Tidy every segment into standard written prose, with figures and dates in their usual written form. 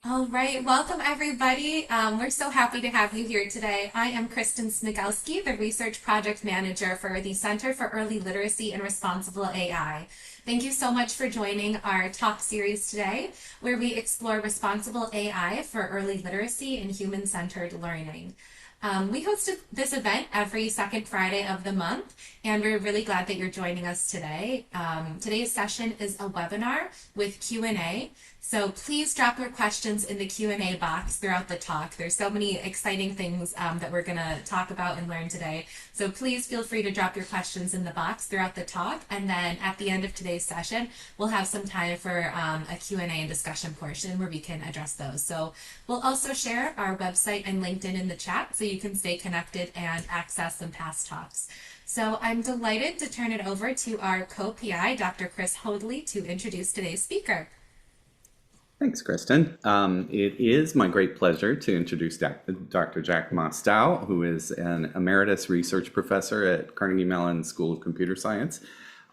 All right, welcome everybody. We're so happy to have you here today. I am Kristen Smigelski, the Research Project Manager for the Center for Early Literacy and Responsible AI. Thank you so much for joining our talk series today, where we explore responsible AI for early literacy and human-centered learning. We host this event every second Friday of the month, and we're really glad that you're joining us today. Today's session is a webinar with Q&A. So please drop your questions in the Q&A box throughout the talk. There's so many exciting things that we're going to talk about and learn today. So please feel free to drop your questions in the box throughout the talk. And then at the end of today's session, we'll have some time for a Q&A and discussion portion where we can address those. So we'll also share our website and LinkedIn in the chat so you can stay connected and access some past talks. So I'm delighted to turn it over to our co-PI, Dr. Chris Hoadley, to introduce today's speaker. Thanks, Kristen. It is my great pleasure to introduce Dr. Jack Mostow, who is an Emeritus Research Professor at Carnegie Mellon School of Computer Science.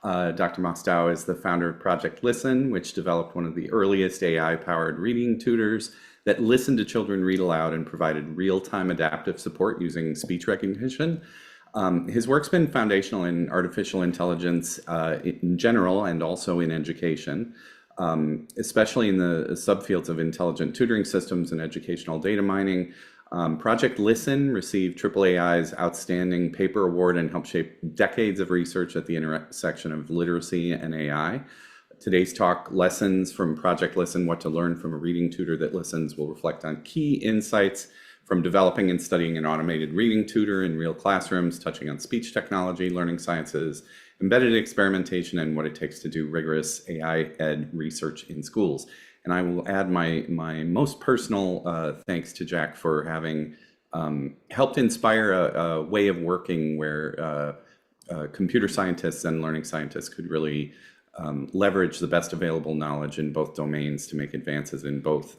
Dr. Mostow is the founder of Project LISTEN, which developed one of the earliest AI-powered reading tutors that listened to children read aloud and provided real-time adaptive support using speech recognition. His work's been foundational in artificial intelligence in general and also in education. Especially in the subfields of intelligent tutoring systems and educational data mining. Project LISTEN received AAAI's Outstanding Paper Award and helped shape decades of research at the intersection of literacy and AI. Today's talk, Lessons from Project LISTEN, What to Learn from a Reading Tutor That Listens, will reflect on key insights from developing and studying an automated reading tutor in real classrooms, touching on speech technology, learning sciences, embedded experimentation, and what it takes to do rigorous AI ed research in schools. And I will add my most personal thanks to Jack for having helped inspire a way of working where computer scientists and learning scientists could really leverage the best available knowledge in both domains to make advances in both.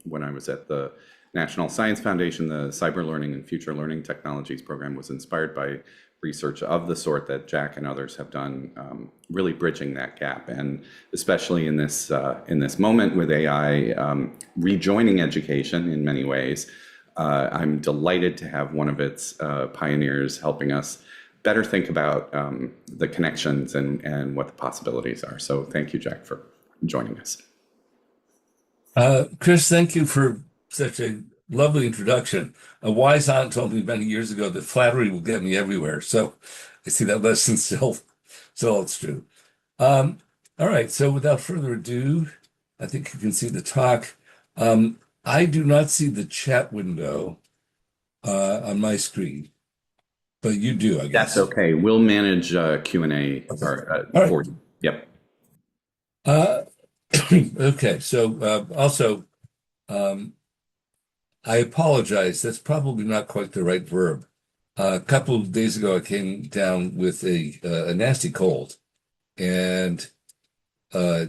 When I was at the National Science Foundation, the Cyber Learning and Future Learning Technologies program was inspired by research of the sort that Jack and others have done, really bridging that gap. And especially in this moment with AI rejoining education in many ways, I'm delighted to have one of its pioneers helping us better think about the connections and what the possibilities are. So thank you, Jack, for joining us. Chris, thank you for such a lovely introduction. A wise aunt told me many years ago that flattery will get me everywhere. So I see that lesson still holds true. All right, so without further ado, I think you can see the talk. I do not see the chat window on my screen, but you do, I guess. That's okay. We'll manage Q&A for you. Yep. Okay, so also, I apologize. That's probably not quite the right verb. A couple of days ago, I came down with a nasty cold, and so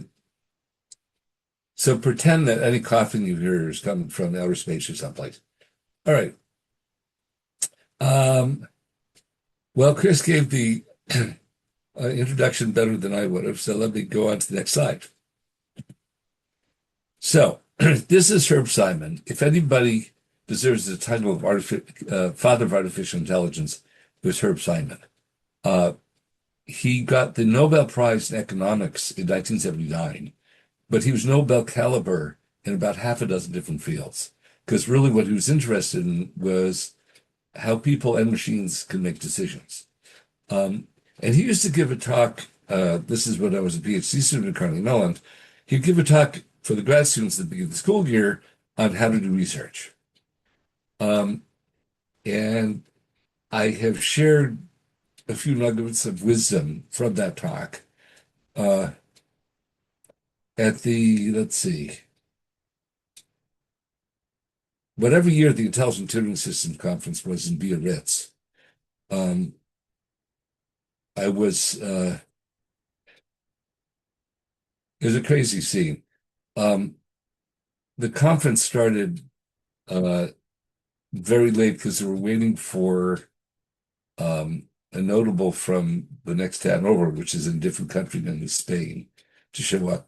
pretend that any coughing you hear is coming from outer space or someplace. All right. Well, Chris gave the introduction better than I would have, so let me go on to the next slide. So this is Herb Simon. If anybody deserves the title of father of artificial intelligence, it was Herb Simon. He got the Nobel Prize in economics in 1979, but he was Nobel caliber in about half a dozen different fields, because really what he was interested in was how people and machines can make decisions. And he used to give a talk, this is when I was a PhD student at Carnegie Mellon, he'd give a talk for the grad students at the beginning of the school year on how to do research. And I have shared a few nuggets of wisdom from that talk at the, let's see, whatever year the Intelligent Tutoring System Conference was in Biarritz. I was, it was a crazy scene. The conference started very late because they were waiting for a notable from the next town over, which is in a different country than Spain, to show up.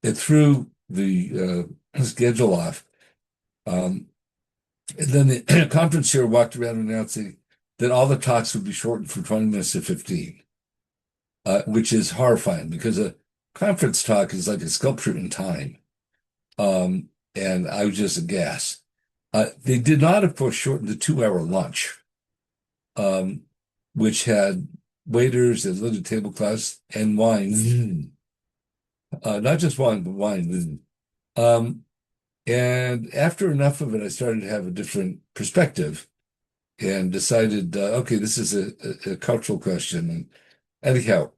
It threw the schedule off And then the conference chair walked around announcing that all the talks would be shortened from 20 minutes to 15, which is horrifying because a conference talk is like a sculpture in time. And I was just aghast. They did not, of course, shorten the 2-hour lunch, which had waiters and little tablecloths and wine. Not just wine, but wine. And after enough of it, I started to have a different perspective and decided, okay, this is a cultural question. And anyhow,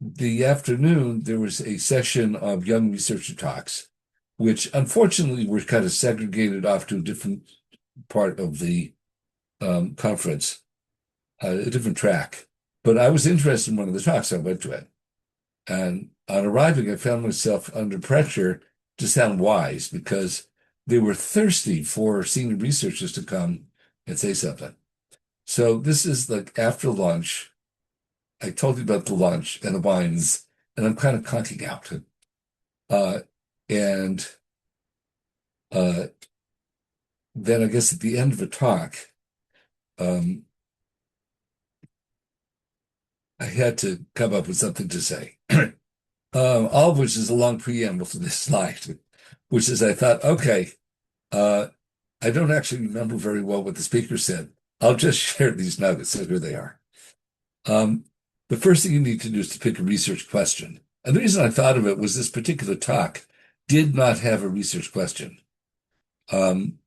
the afternoon, there was a session of young researcher talks, which unfortunately were kind of segregated off to a different part of the conference, a different track. But I was interested in one of the talks, so I went to it. And on arriving, I found myself under pressure to sound wise because they were thirsty for senior researchers to come and say something. So this is like after lunch. I told you about the lunch and the wines, and I'm kind of conking out. And then I guess at the end of the talk, I had to come up with something to say. All of which is a long preamble to this slide, which is I thought, okay, I don't actually remember very well what the speaker said. I'll just share these nuggets, so here they are. The first thing you need to do is to pick a research question. And the reason I thought of it was this particular talk did not have a research question. I'm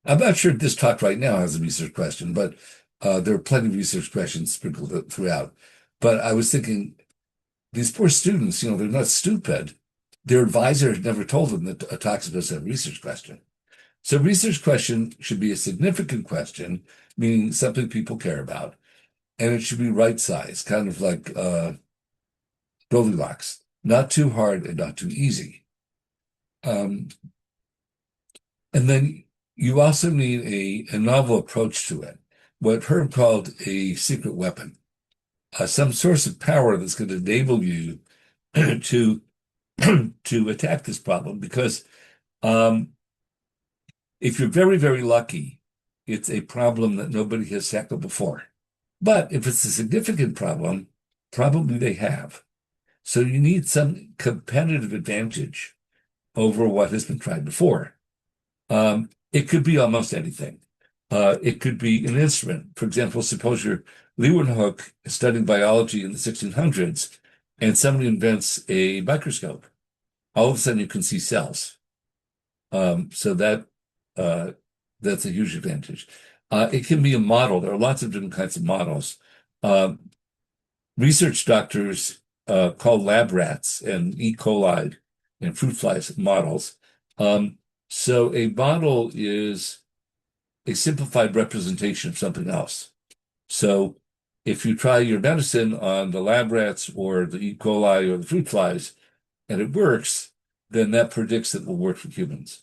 not sure this talk right now has a research question, but there are plenty of research questions sprinkled throughout. But I was thinking, these poor students, they're not stupid. Their advisor had never told them that a talk is supposed to have a research question. So research question should be a significant question, meaning something people care about. And it should be right size, kind of like Goldilocks, not too hard and not too easy. And then you also need a novel approach to it, what Herb called a secret weapon, some source of power that's going to enable you to attack this problem. Because if you're very, very lucky, it's a problem that nobody has tackled before. But if it's a significant problem, probably they have. So you need some competitive advantage over what has been tried before. It could be almost anything. It could be an instrument. For example, suppose you're Leeuwenhoek studying biology in the 1600s, and somebody invents a microscope. All of a sudden, you can see cells. So that's a huge advantage. It can be a model. There are lots of different kinds of models. Research doctors call lab rats and E. coli and fruit flies models. So a model is a simplified representation of something else. So if you try your medicine on the lab rats or the E. coli or the fruit flies and it works, then that predicts that it will work for humans.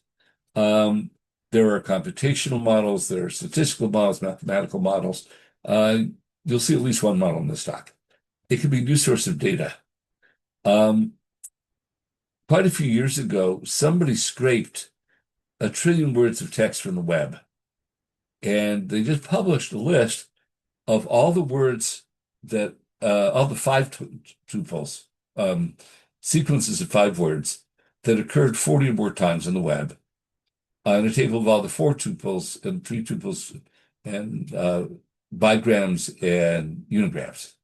There are computational models, there are statistical models, mathematical models. You'll see at least one model in this talk. It can be a new source of data. Quite a few years ago, somebody scraped 1 trillion words of text from the web. And they just published a list of all the words that, all the 5 tuples, sequences of 5 words that occurred 40 or more times on the web. And a table of all the 4 tuples and 3 tuples and bigrams and unigrams.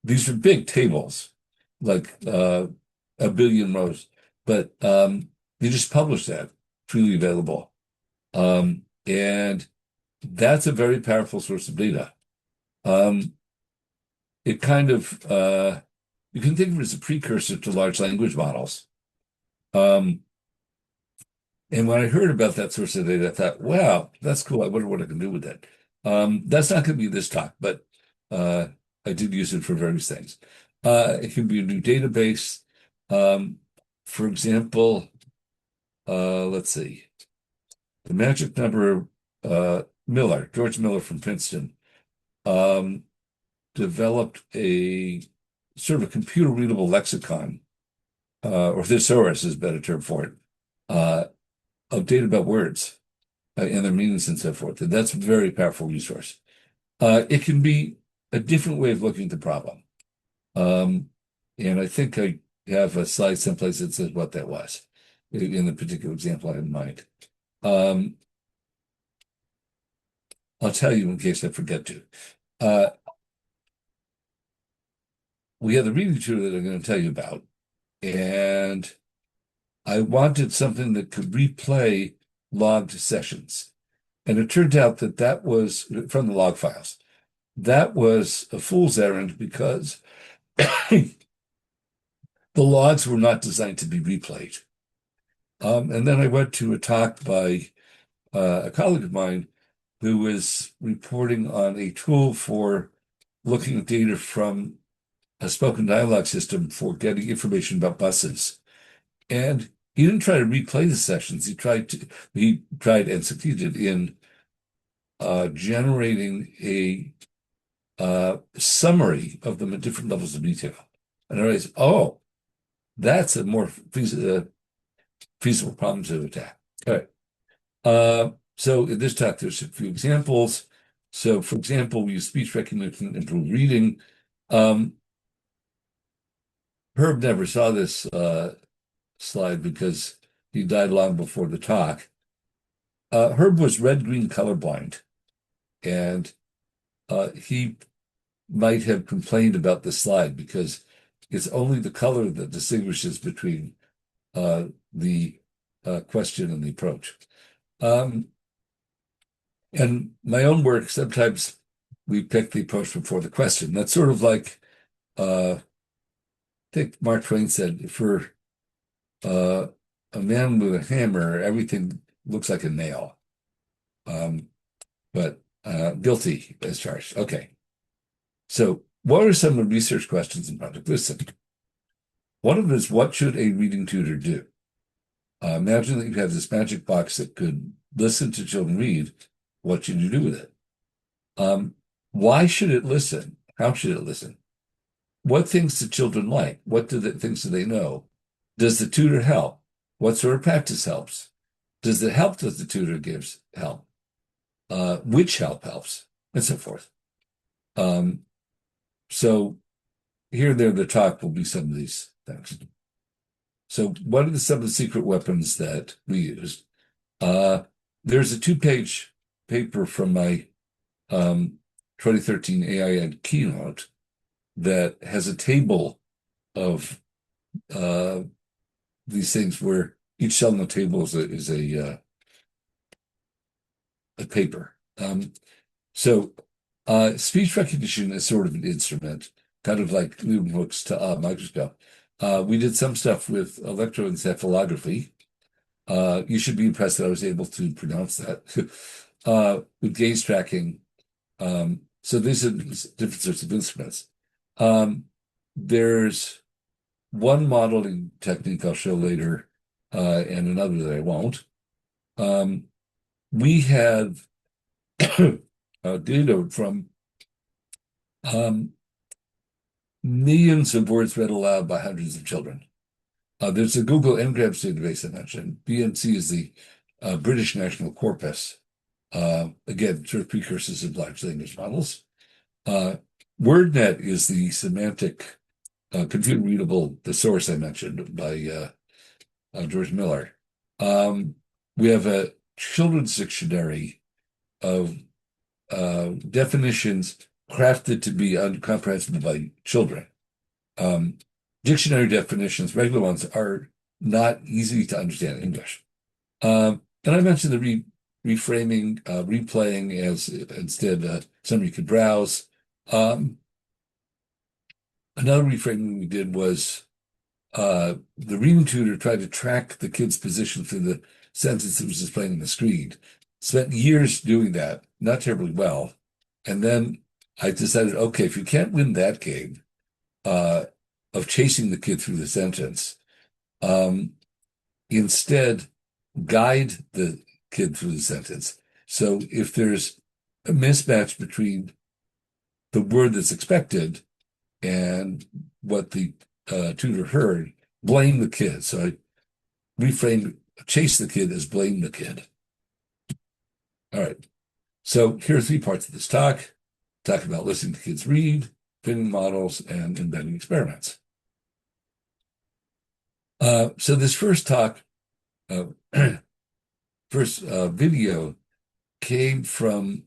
These are big tables, like a billion rows, but they just published that, freely available. And that's a very powerful source of data. It kind of, you can think of it as a precursor to large language models. And when I heard about that source of data, I thought, wow, that's cool. I wonder what I can do with that. That's not going to be this talk, but I did use it for various things. It can be a new database. For example, let's see. The magic number, George Miller from Princeton, developed a sort of a computer readable lexicon or thesaurus is a better term for it, of data about words and their meanings and so forth. And that's a very powerful resource. It can be a different way of looking at the problem. And I think I have a slide someplace that says what that was in the particular example I have in mind. I'll tell you in case I forget to. We have the reading tutor that I'm going to tell you about, and I wanted something that could replay logged sessions. And it turned out that that was from the log files. That was a fool's errand because the logs were not designed to be replayed. And then I went to a talk by a colleague of mine who was reporting on a tool for looking at data from a spoken dialogue system for getting information about buses. And he didn't try to replay the sessions. He tried and succeeded in generating a summary of them at different levels of detail. And I realized, oh, that's a more feasible problem to attack. All right. So in this talk, there's a few examples. So, for example, we use speech recognition to improve reading. Herb never saw this slide because he died long before the talk. Herb was red-green colorblind, and he might have complained about the slide because it's only the color that distinguishes between the question and the approach. And my own work, sometimes we pick the approach before the question. That's sort of like, I think Mark Twain said, for a man with a hammer, everything looks like a nail. But guilty as charged. Okay. So what are some of the research questions in Project Listen? One of them is, what should a reading tutor do? Imagine that you have this magic box that could listen to children read. What should you do with it? Why should it listen? How should it listen? What things do children like? What things do they know? Does the tutor help? What sort of practice helps? Does the help that the tutor gives help? Which help helps? And so forth. So here and there, the talk will be some of these things. So what are some of the secret weapons that we use? There's a 2-page paper from my 2013 AI Ed keynote that has a table of these things where each cell on the table is a paper. So speech recognition is sort of an instrument, kind of like Leeuwenhoek's microscope. We did some stuff with electroencephalography. You should be impressed that I was able to pronounce that. With gaze tracking. So these are different sorts of instruments. There's one modeling technique I'll show later, and another that I won't. We have data from millions of words read aloud by hundreds of children. There's a Google Ngrams database I mentioned. BNC is the British National Corpus. Again, sort of precursors of large language models. WordNet is the semantic computer-readable thesaurus I mentioned by George Miller. We have a children's dictionary of definitions crafted to be incomprehensible by children. Dictionary definitions, regular ones, are not easy to understand in English. And I mentioned the reframing, replaying as instead somebody could browse. Another reframing we did was the reading tutor tried to track the kid's position through the sentence that was displaying on the screen. Spent years doing that, not terribly well. And then I decided, okay, if you can't win that game of chasing the kid through the sentence, instead guide the kid through the sentence. So if there's a mismatch between the word that's expected and what the tutor heard, blame the kid. So I reframed chase the kid as blame the kid. All right. So here are 3 parts of this talk. Talk about listening to kids read, fitting models, and embedding experiments. So this first talk, first video came from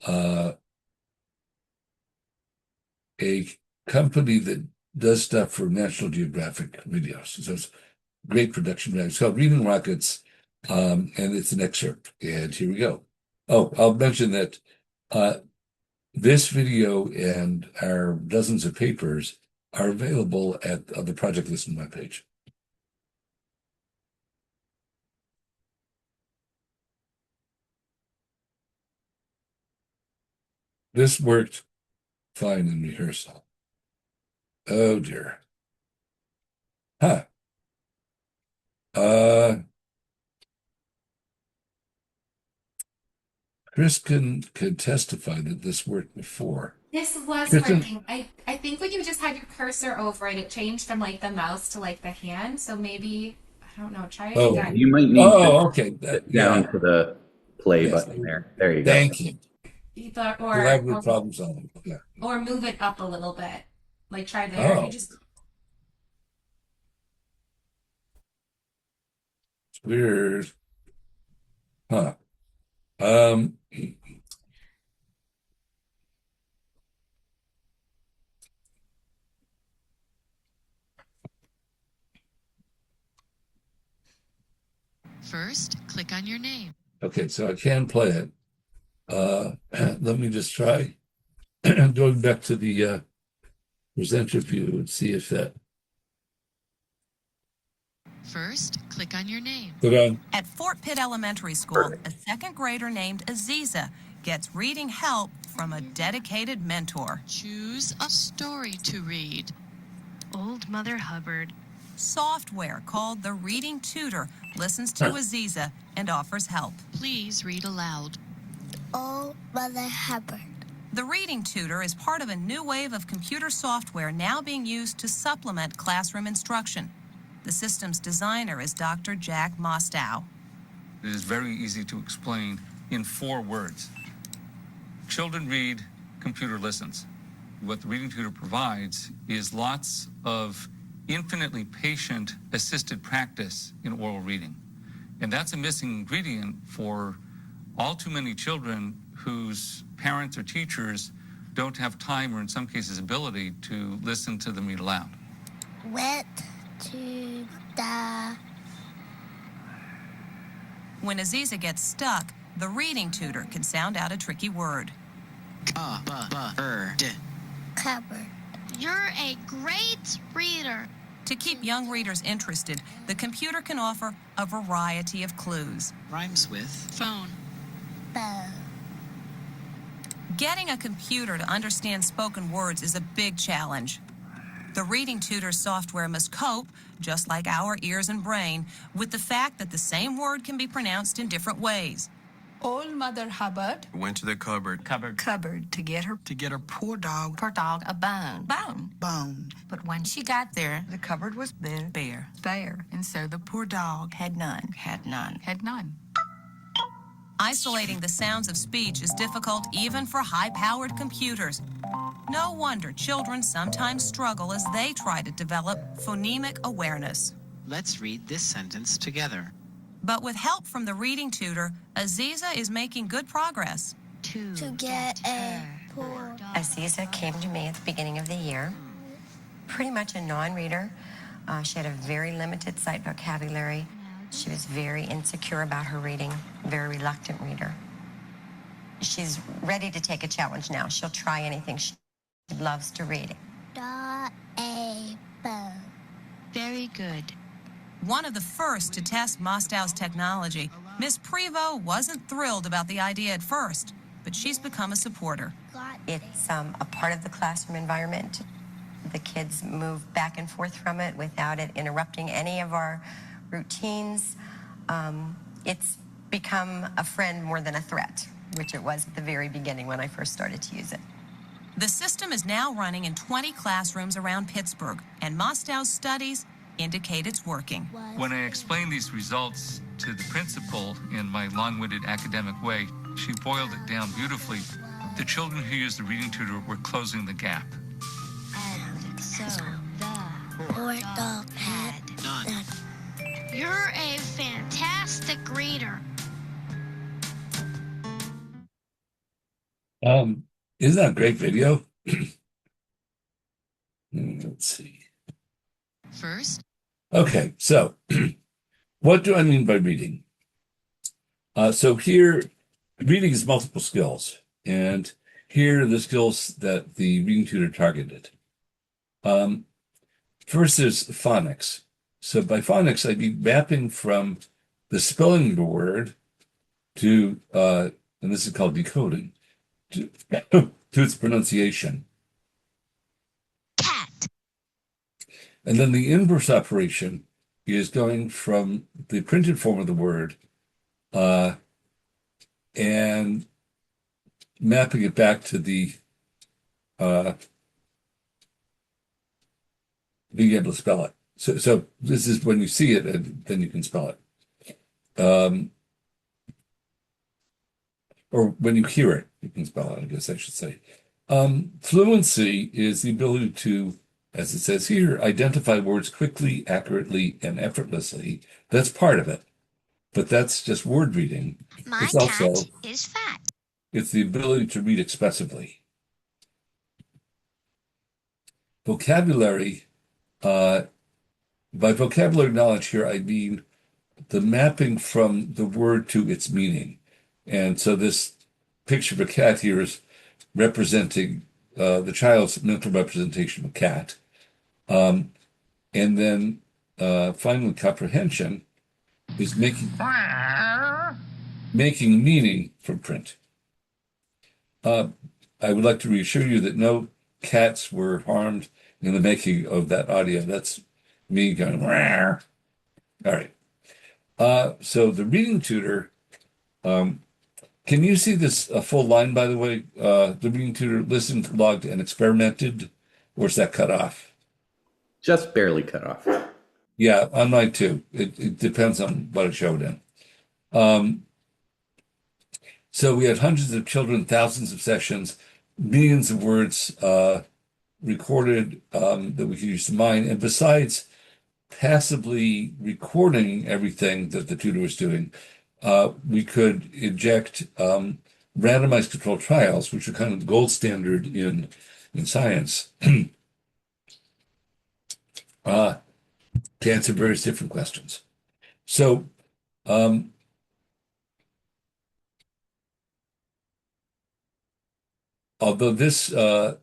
a company that does stuff for National Geographic videos. So it's great production value. It's called Reading Rockets, and it's an excerpt. And here we go. Oh, I'll mention that this video and our dozens of papers are available at the Project LISTEN webpage. This worked fine in rehearsal. Oh dear. Huh. Chris can testify that this worked before. This was Kristen? working. I think when you just had your cursor over it, it changed from like the mouse to like the hand. So maybe, I don't know, try it Oh, again. You might need Oh, to okay. sit Yeah. down to the play Yes. button there. There you go. Thank you. Either, Collaborative problem solving. Yeah. or move it up a little bit. Like try there. Oh. You just It's weird. Huh. First, click on your name. Okay, so I can play it. Let me just try going back to the presenter view and see if that. First, click on your name. Put on. At Fort Pitt Elementary School, a 2nd grader named Aziza gets reading help from a dedicated mentor. Choose a story to read. Old Mother Hubbard. Software called the Reading Tutor listens to Aziza and offers help. Please read aloud. Old Mother Hubbard. The Reading Tutor is part of a new wave of computer software now being used to supplement classroom instruction. The system's designer is Dr. Jack Mostow. It is very easy to explain in 4 words. Children read, computer listens. What the Reading Tutor provides is lots of infinitely patient assisted practice in oral reading. And that's a missing ingredient for all too many children whose parents or teachers don't have time or in some cases ability to listen to them read aloud. Went to the... When Aziza gets stuck, the Reading Tutor can sound out a tricky word. cupboard. You're a great reader. To keep young readers interested, the computer can offer a variety of clues. Rhymes with Phone. Bow. Getting a computer to understand spoken words is a big challenge. The Reading Tutor software must cope, just like our ears and brain, with the fact that the same word can be pronounced in different ways. Old Mother Hubbard went to the cupboard. cupboard to get her Poor dog. a bone. Bone. But when she got there, the cupboard was bare. And so the poor dog had none. Isolating the sounds of speech is difficult even for high-powered computers. No wonder children sometimes struggle as they try to develop phonemic awareness. Let's read this sentence together. But with help from the Reading Tutor, Aziza is making good progress. To get a poor dog. Aziza came to me at the beginning of the year, pretty much a non-reader. She had a very limited sight vocabulary. She was very insecure about her reading, very reluctant reader. She's ready to take a challenge now. She'll try anything. She loves to read. A bow. Very good. One of the first to test Mostow's technology, Miss Prevost wasn't thrilled about the idea at first, but she's become a supporter. It's a part of the classroom environment. The kids move back and forth from it without it interrupting any of our routines. It's become a friend more than a threat, which it was at the very beginning when I first started to use it. The system is now running in 20 classrooms around Pittsburgh, and Mostow's studies indicate it's working. When I explained these results to the principal in my long-winded academic way, she boiled it down beautifully. The children who used the reading tutor were closing the gap. And so the Poor dog had none. You're a fantastic reader. Isn't that a great video? Let's see. First, Okay, so what do I mean by reading? So here, reading is multiple skills, and here are the skills that the reading tutor targeted. First is phonics. So by phonics, I'd be mapping from the spelling of a word to, and this is called decoding, to its pronunciation. Cat. And then the inverse operation is going from the printed form of the word and mapping it back to the being able to spell it. So this is when you see it, and then you can spell it. Or when you hear it, you can spell it, I guess I should say. Fluency is the ability to, as it says here, identify words quickly, accurately, and effortlessly. That's part of it. But that's just word reading. My It's cat also, is fat. it's the ability to read expressively. Vocabulary, by vocabulary knowledge here, I mean the mapping from the word to its meaning. And so this picture of a cat here is representing the child's mental representation of a cat. And then finally, comprehension is making meaning from print. I would like to reassure you that no cats were harmed in the making of that audio. That's me going, Rawr. All right. So the reading tutor, can you see this full line, by the way? The reading tutor listened, logged, and experimented, or is that cut off? Just barely cut off. Yeah, on mine too. It depends on what it showed in. So we had hundreds of children, thousands of sessions, millions of words recorded that we could use to mine. And besides passively recording everything that the tutor was doing, we could inject randomized controlled trials, which are kind of the gold standard in science, to answer various different questions. So although this, of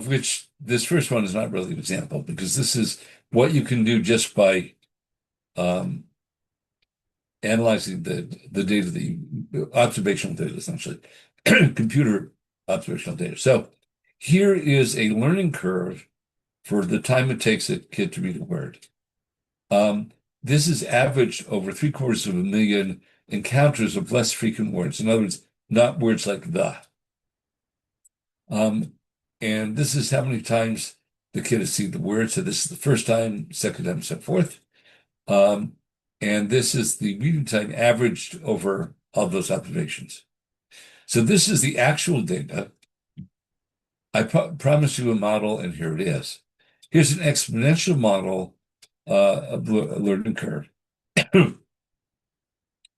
which this first one is not really an example, because this is what you can do just by analyzing the data, the observational data, essentially, computer observational data. So here is a learning curve for the time it takes a kid to read a word. This is averaged over 750,000 encounters of less frequent words. In other words, not words like the. And this is how many times the kid has seen the word. So this is the first time, second time, so forth. And this is the reading time averaged over all those observations. So this is the actual data. I promised you a model, and here it is. Here's an exponential model of a learning curve.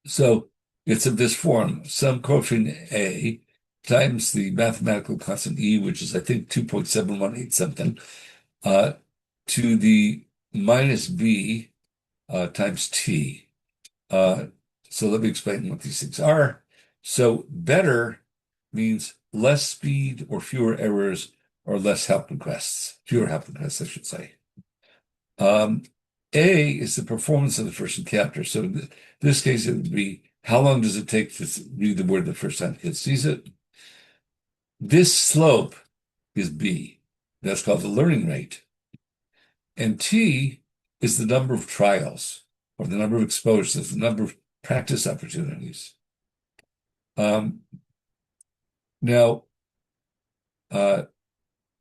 So it's of this form, some coefficient A times the mathematical constant E, which is, I think, 2.718 something, to the minus B times T. So let me explain what these things are. So better means less speed or fewer errors or less help requests, fewer help requests, I should say. A is the performance of the first encounter. So in this case, it would be how long does it take to read the word the first time the kid sees it? This slope is B. That's called the learning rate. And T is the number of trials or the number of exposures, the number of practice opportunities. Now,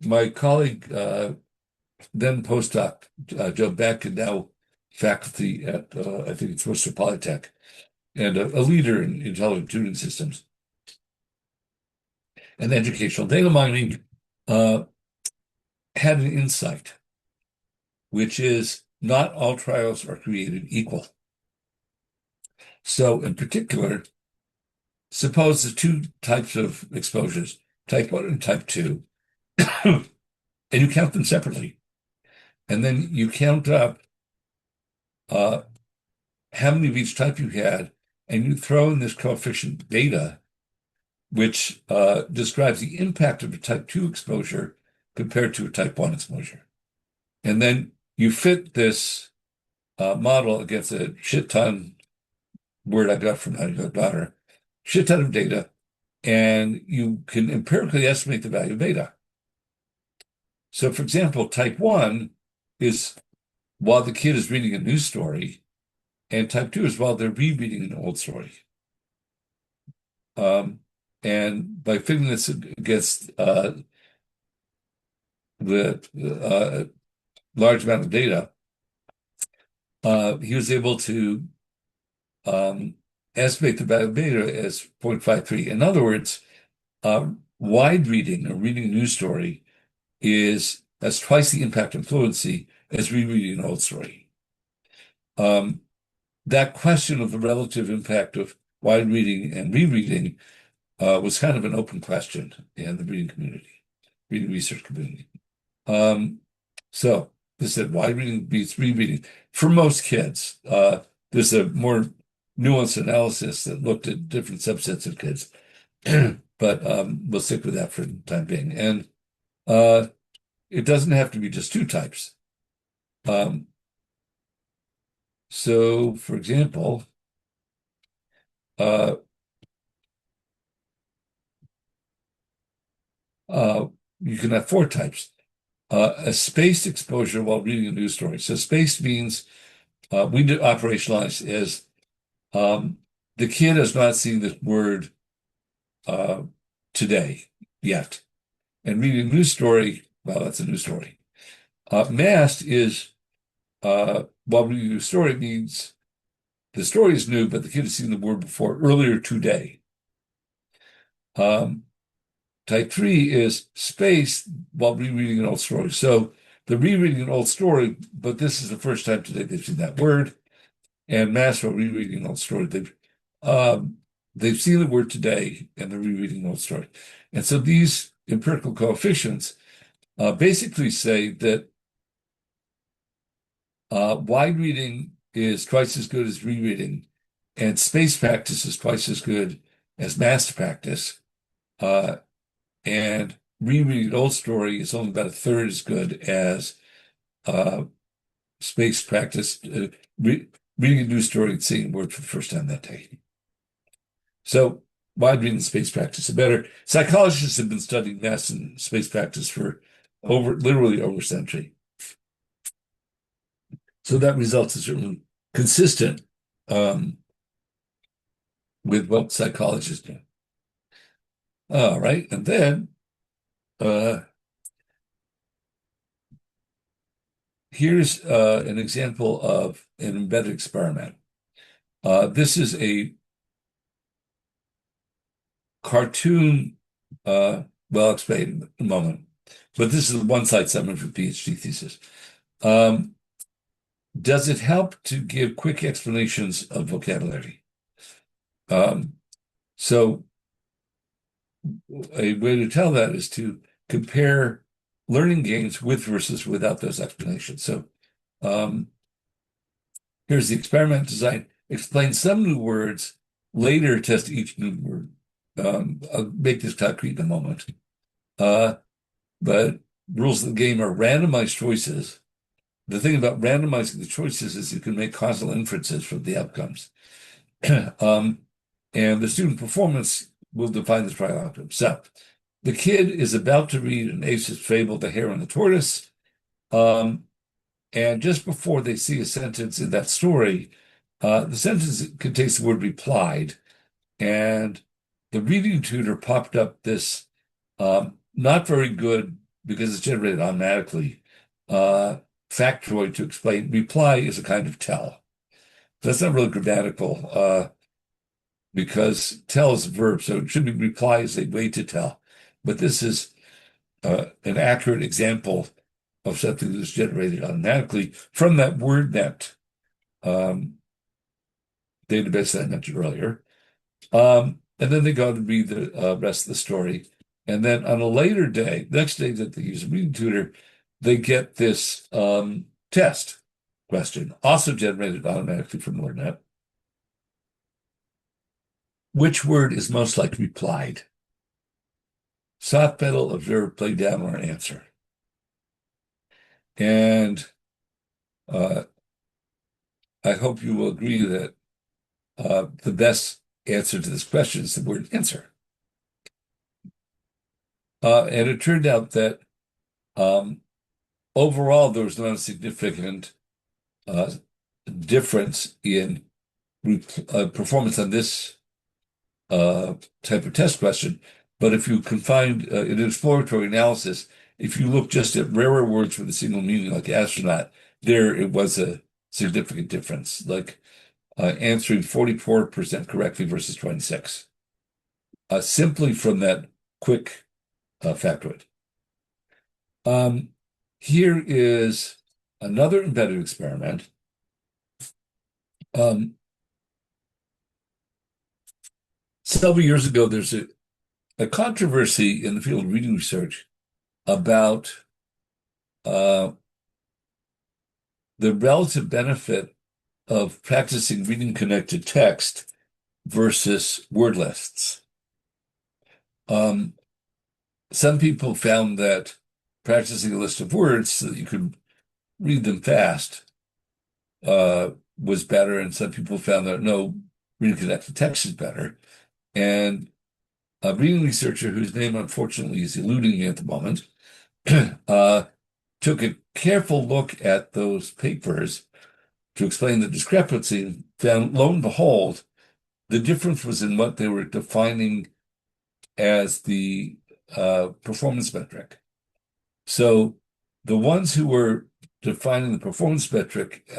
my colleague then postdoc Joe Beck, and now faculty at, I think it's Worcester Polytech, and a leader in intelligent tutoring systems. And educational data mining had an insight, which is not all trials are created equal. So in particular, suppose the two types of exposures, type 1 and type 2, and you count them separately. And then you count up how many of each type you had, and you throw in this coefficient beta, which describes the impact of a type 2 exposure compared to a type 1 exposure. And then you fit this model against a shit ton, word I got from my daughter, shit ton of data, and you can empirically estimate the value of beta. So, for example, type 1 is while the kid is reading a new story, and type 2 is while they're rereading an old story. And by fitting this against the large amount of data, he was able to estimate the value of beta as 0.53. In other words, wide reading, or reading a news story, has twice the impact on fluency as rereading an old story. That question of the relative impact of wide reading and rereading was kind of an open question in the reading community, reading research community. So this said wide reading beats rereading. For most kids, there's a more nuanced analysis that looked at different subsets of kids, but we'll stick with that for the time being. And it doesn't have to be just two types. So, for example, you can have four types. A spaced exposure while reading a news story. So spaced means we operationalize as the kid has not seen this word today yet. And reading a news story, well, that's a news story. Masked is while reading a news story means the story is new, but the kid has seen the word before earlier today. Type 3 is spaced while rereading an old story. So they're rereading an old story, but this is the first time today they've seen that word. And masked while rereading an old story, they've seen the word today and they're rereading an old story. And so these empirical coefficients basically say that wide reading is twice as good as rereading, and spaced practice is twice as good as masked practice. And rereading an old story is only about a third as good as spaced practice, reading a new story and seeing a word for the first time that day. So wide reading and spaced practice are better. Psychologists have been studying masked and spaced practice for literally over a century. So that results is certainly consistent with what psychologists do. All right, and then here's an example of an embedded experiment. This is a cartoon, well, I'll explain in a moment, but this is a one-side summary for PhD thesis. Does it help to give quick explanations of vocabulary? So a way to tell that is to compare learning gains with versus without those explanations. So here's the experiment design. Explain some new words, later test each new word. I'll make this concrete in a moment. But rules of the game are randomized choices. The thing about randomizing the choices is you can make causal inferences from the outcomes. And the student performance will define the trial outcome. So the kid is about to read an Aesop's fable, The Hare and the Tortoise. And just before they see a sentence in that story, the sentence contains the word replied. And the reading tutor popped up this not very good, because it's generated automatically, factoid to explain reply is a kind of tell. That's not really grammatical because tell is a verb, so it should be reply is a way to tell. But this is an accurate example of something that's generated automatically from that WordNet database that I mentioned earlier. And then they go to read the rest of the story. And then on a later day, next day that they use a reading tutor, they get this test question, also generated automatically from WordNet. Which word is most like replied? Soft pedal, observe, play down, or answer. And I hope you will agree that the best answer to this question is the word answer. And it turned out that overall, there was not a significant difference in performance on this type of test question. But if you can find in exploratory analysis, if you look just at rarer words with a single meaning like astronaut, there it was a significant difference, like answering 44% correctly versus 26, simply from that quick factoid. Here is another embedded experiment. Several years ago, there's a controversy in the field of reading research about the relative benefit of practicing reading connected text versus word lists. Some people found that practicing a list of words so that you could read them fast was better, and some people found that no, reading connected text is better. And a reading researcher whose name unfortunately is eluding me at the moment took a careful look at those papers to explain the discrepancy and found, lo and behold, the difference was in what they were defining as the performance metric. So the ones who were defining the performance metric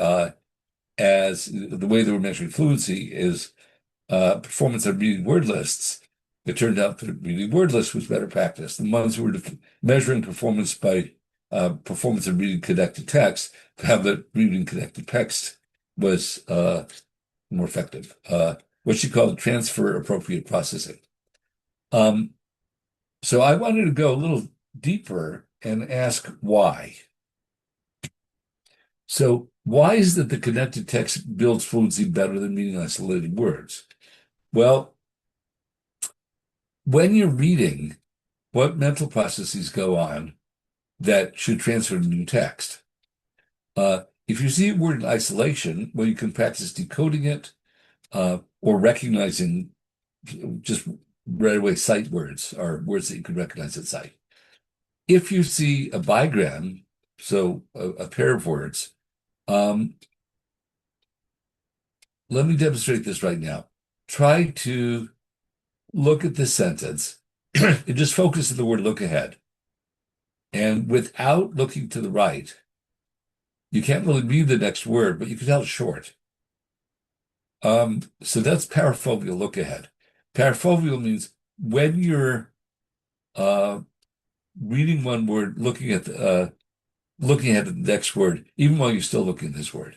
as the way they were measuring fluency is performance on reading word lists. It turned out that reading word lists was better practice. The ones who were measuring performance by performance of reading connected text found that reading connected text was more effective, what she called transfer appropriate processing. So I wanted to go a little deeper and ask why. So why is it that the connected text builds fluency better than reading isolated words? Well, when you're reading, what mental processes go on that should transfer to new text? If you see a word in isolation, well, you can practice decoding it or recognizing just right away sight words or words that you can recognize at sight. If you see a bigram, so a pair of words, let me demonstrate this right now. Try to look at this sentence and just focus on the word look ahead. And without looking to the right, you can't really read the next word, but you can tell it's short. So that's parafoveal look ahead. Parafoveal means when you're reading one word, looking at the next word, even while you're still looking at this word.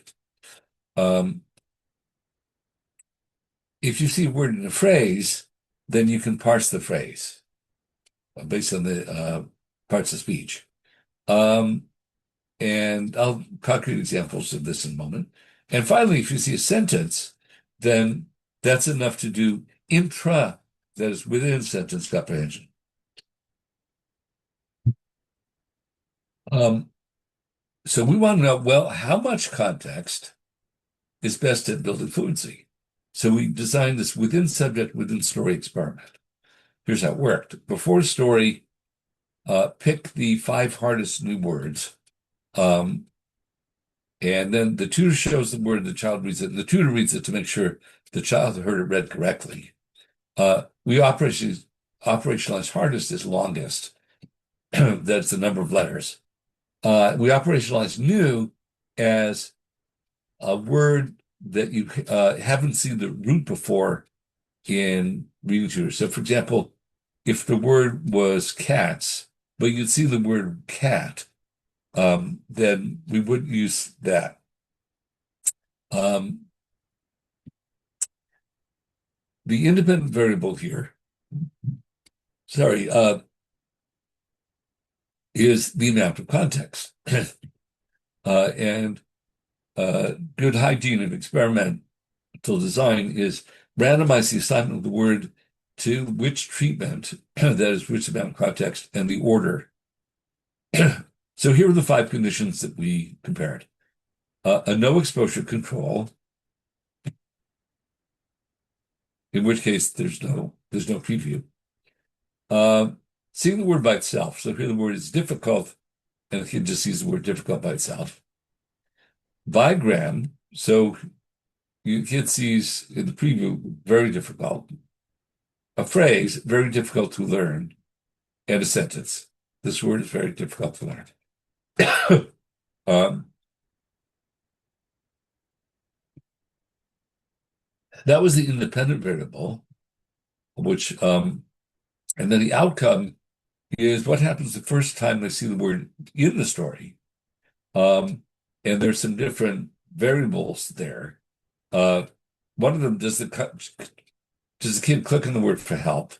If you see a word in a phrase, then you can parse the phrase based on the parts of speech. And I'll concrete examples of this in a moment. And finally, if you see a sentence, then that's enough to do that is within sentence comprehension. So we want to know, well, how much context is best at building fluency? So we designed this within subject, within story experiment. Here's how it worked. Before story, pick the 5 hardest new words. And then the tutor shows the word, the child reads it, and the tutor reads it to make sure the child heard it read correctly. We operationalize hardest as longest. That's the number of letters. we operationalize new as a word that you haven't seen the root before in Reading Tutor. So, for example, if the word was cats, but you'd see the word cat, then we wouldn't use that. The independent variable here, is the amount of context. And good hygiene of experimental design is randomize the assignment of the word to which treatment, that is, which amount of context, and the order. So here are the 5 conditions that we compared. A no exposure control, in which case there's no preview. Seeing the word by itself. So here the word is difficult, and the kid just sees the word difficult by itself. Bigram, so the kid sees in the preview, very difficult. A phrase, very difficult to learn. And a sentence. This word is very difficult to learn. That was the independent variable, which, and then the outcome is what happens the first time they see the word in the story. And there's some different variables there. One of them, does the kid click on the word for help?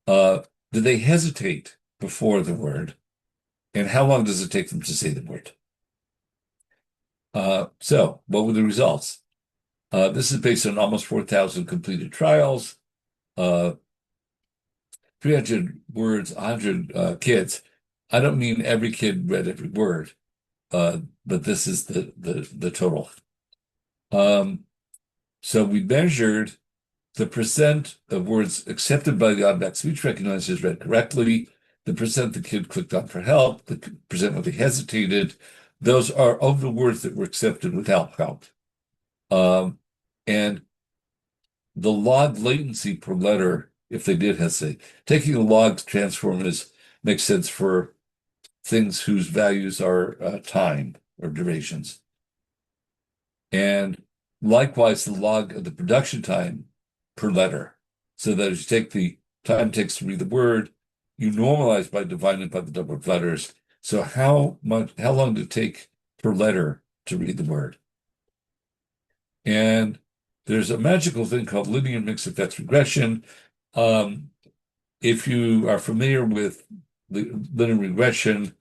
Do they hesitate before the word? And how long does it take them to say the word? So what were the results? This is based on almost 4,000 completed trials, 300 words, 100 kids. I don't mean every kid read every word, but this is the total. So we measured the percent of words accepted by the automatic speech recognizers read correctly, the percent the kid clicked on for help, the percent where they hesitated. Those are of the words that were accepted with help. And the log latency per letter, if they did hesitate, taking a log to transform makes sense for things whose values are time or durations. And likewise, the log of the production time per letter, so that as you take the time it takes to read the word, you normalize by dividing it by the number of letters. So how long did it take per letter to read the word? And there's a magical thing called linear mixed effects regression. If you are familiar with the linear regression,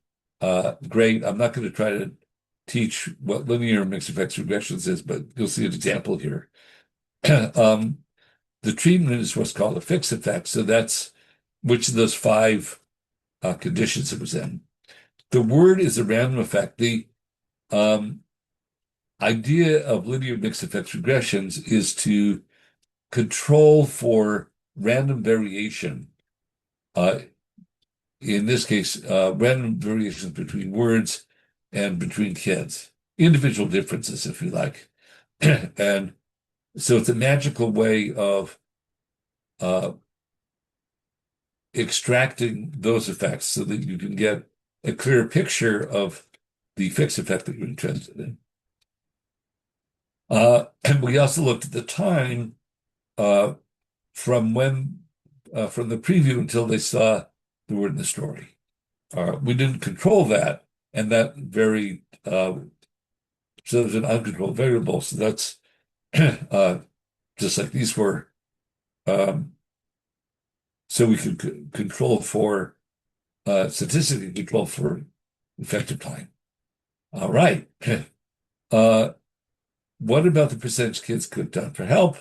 great. I'm not going to try to teach what linear mixed effects regressions is, but you'll see an example here. The treatment is what's called a fixed effect. So that's which of those 5 conditions it was in. The word is a random effect. The idea of linear mixed effects regressions is to control for random variation. In this case, random variations between words and between kids, individual differences, if you like. And so it's a magical way of extracting those effects so that you can get a clear picture of the fixed effect that you're interested in. And we also looked at the time from the preview until they saw the word in the story. We didn't control that, and that varied. So there's an uncontrolled variable. So that's just like these were. So we could control for statistically control for effective time. All right. What about the percentage kids clicked on for help?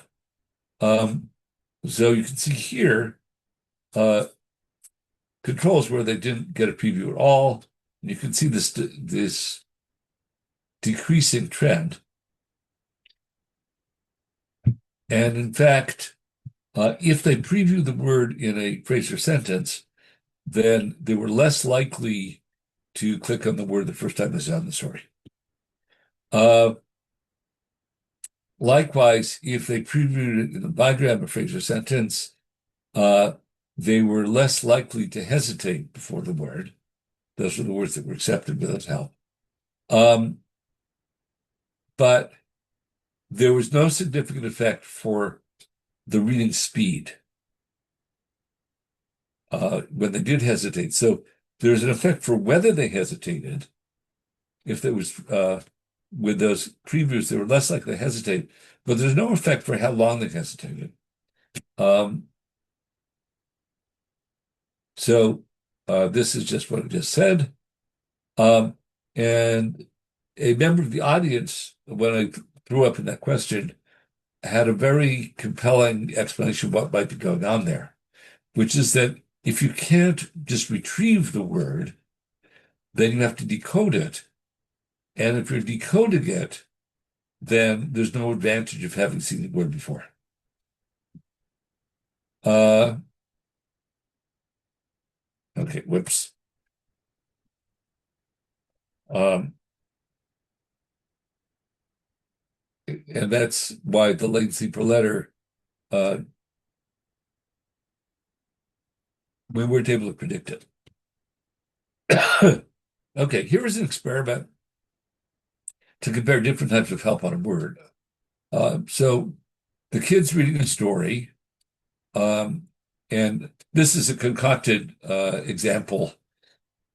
So you can see here, controls where they didn't get a preview at all. And you can see this decreasing trend. And in fact, if they preview the word in a phrase or sentence, then they were less likely to click on the word the first time they saw the story. Likewise, if they previewed it in a bigram, a phrase or sentence, they were less likely to hesitate before the word. Those were the words that were accepted without help. But there was no significant effect for the reading speed when they did hesitate. So there's an effect for whether they hesitated. If there was, with those previews, they were less likely to hesitate, but there's no effect for how long they hesitated. So this is just what I just said. And a member of the audience, when I threw up in that question, had a very compelling explanation of what might be going on there, which is that if you can't just retrieve the word, then you have to decode it. And if you're decoding it, then there's no advantage of having seen the word before. Okay, whoops. And that's why the latency per letter, we weren't able to predict it. Okay, here is an experiment to compare different types of help on a word. So the kid's reading a story, and this is a concocted example.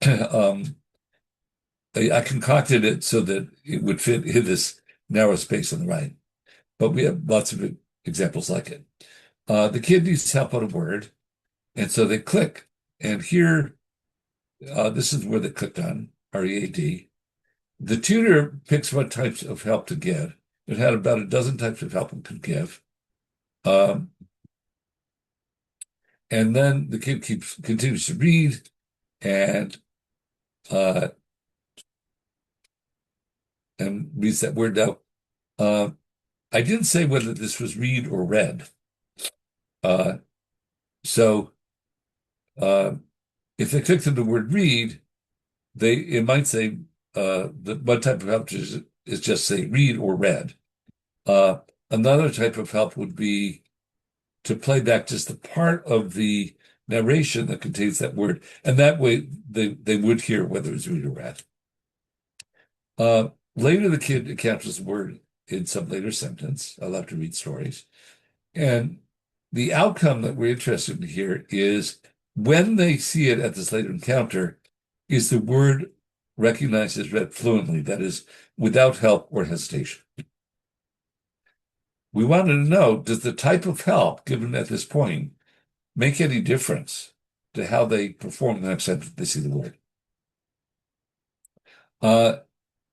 I concocted it so that it would fit in this narrow space on the right, but we have lots of examples like it. The kid needs help on a word, and so they click, and here, this is where they clicked on, READ. The tutor picks what types of help to give. It had about a dozen types of help it could give. And then the kid continues to read and reads that word out. I didn't say whether this was read or read. So if they clicked on the word read, it might say that one type of help is just say read or read. Another type of help would be to play back just the part of the narration that contains that word, and that way they would hear whether it's read or read. Later, the kid encounters the word in some later sentence. I love to read stories. And the outcome that we're interested in here is when they see it at this later encounter, is the word recognized as read fluently, that is, without help or hesitation. We wanted to know, does the type of help given at this point make any difference to how they perform the next time they see the word?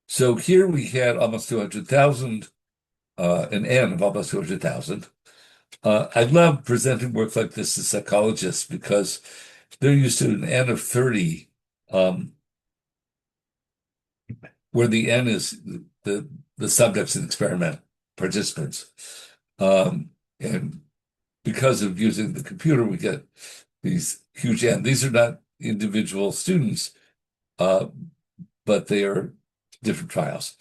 So here we had almost 200,000, an N of almost 200,000. I love presenting work like this to psychologists because they're used to an N of 30, where the N is the subjects in the experiment, participants. And because of using the computer, we get these huge N. These are not individual students, but they are different trials.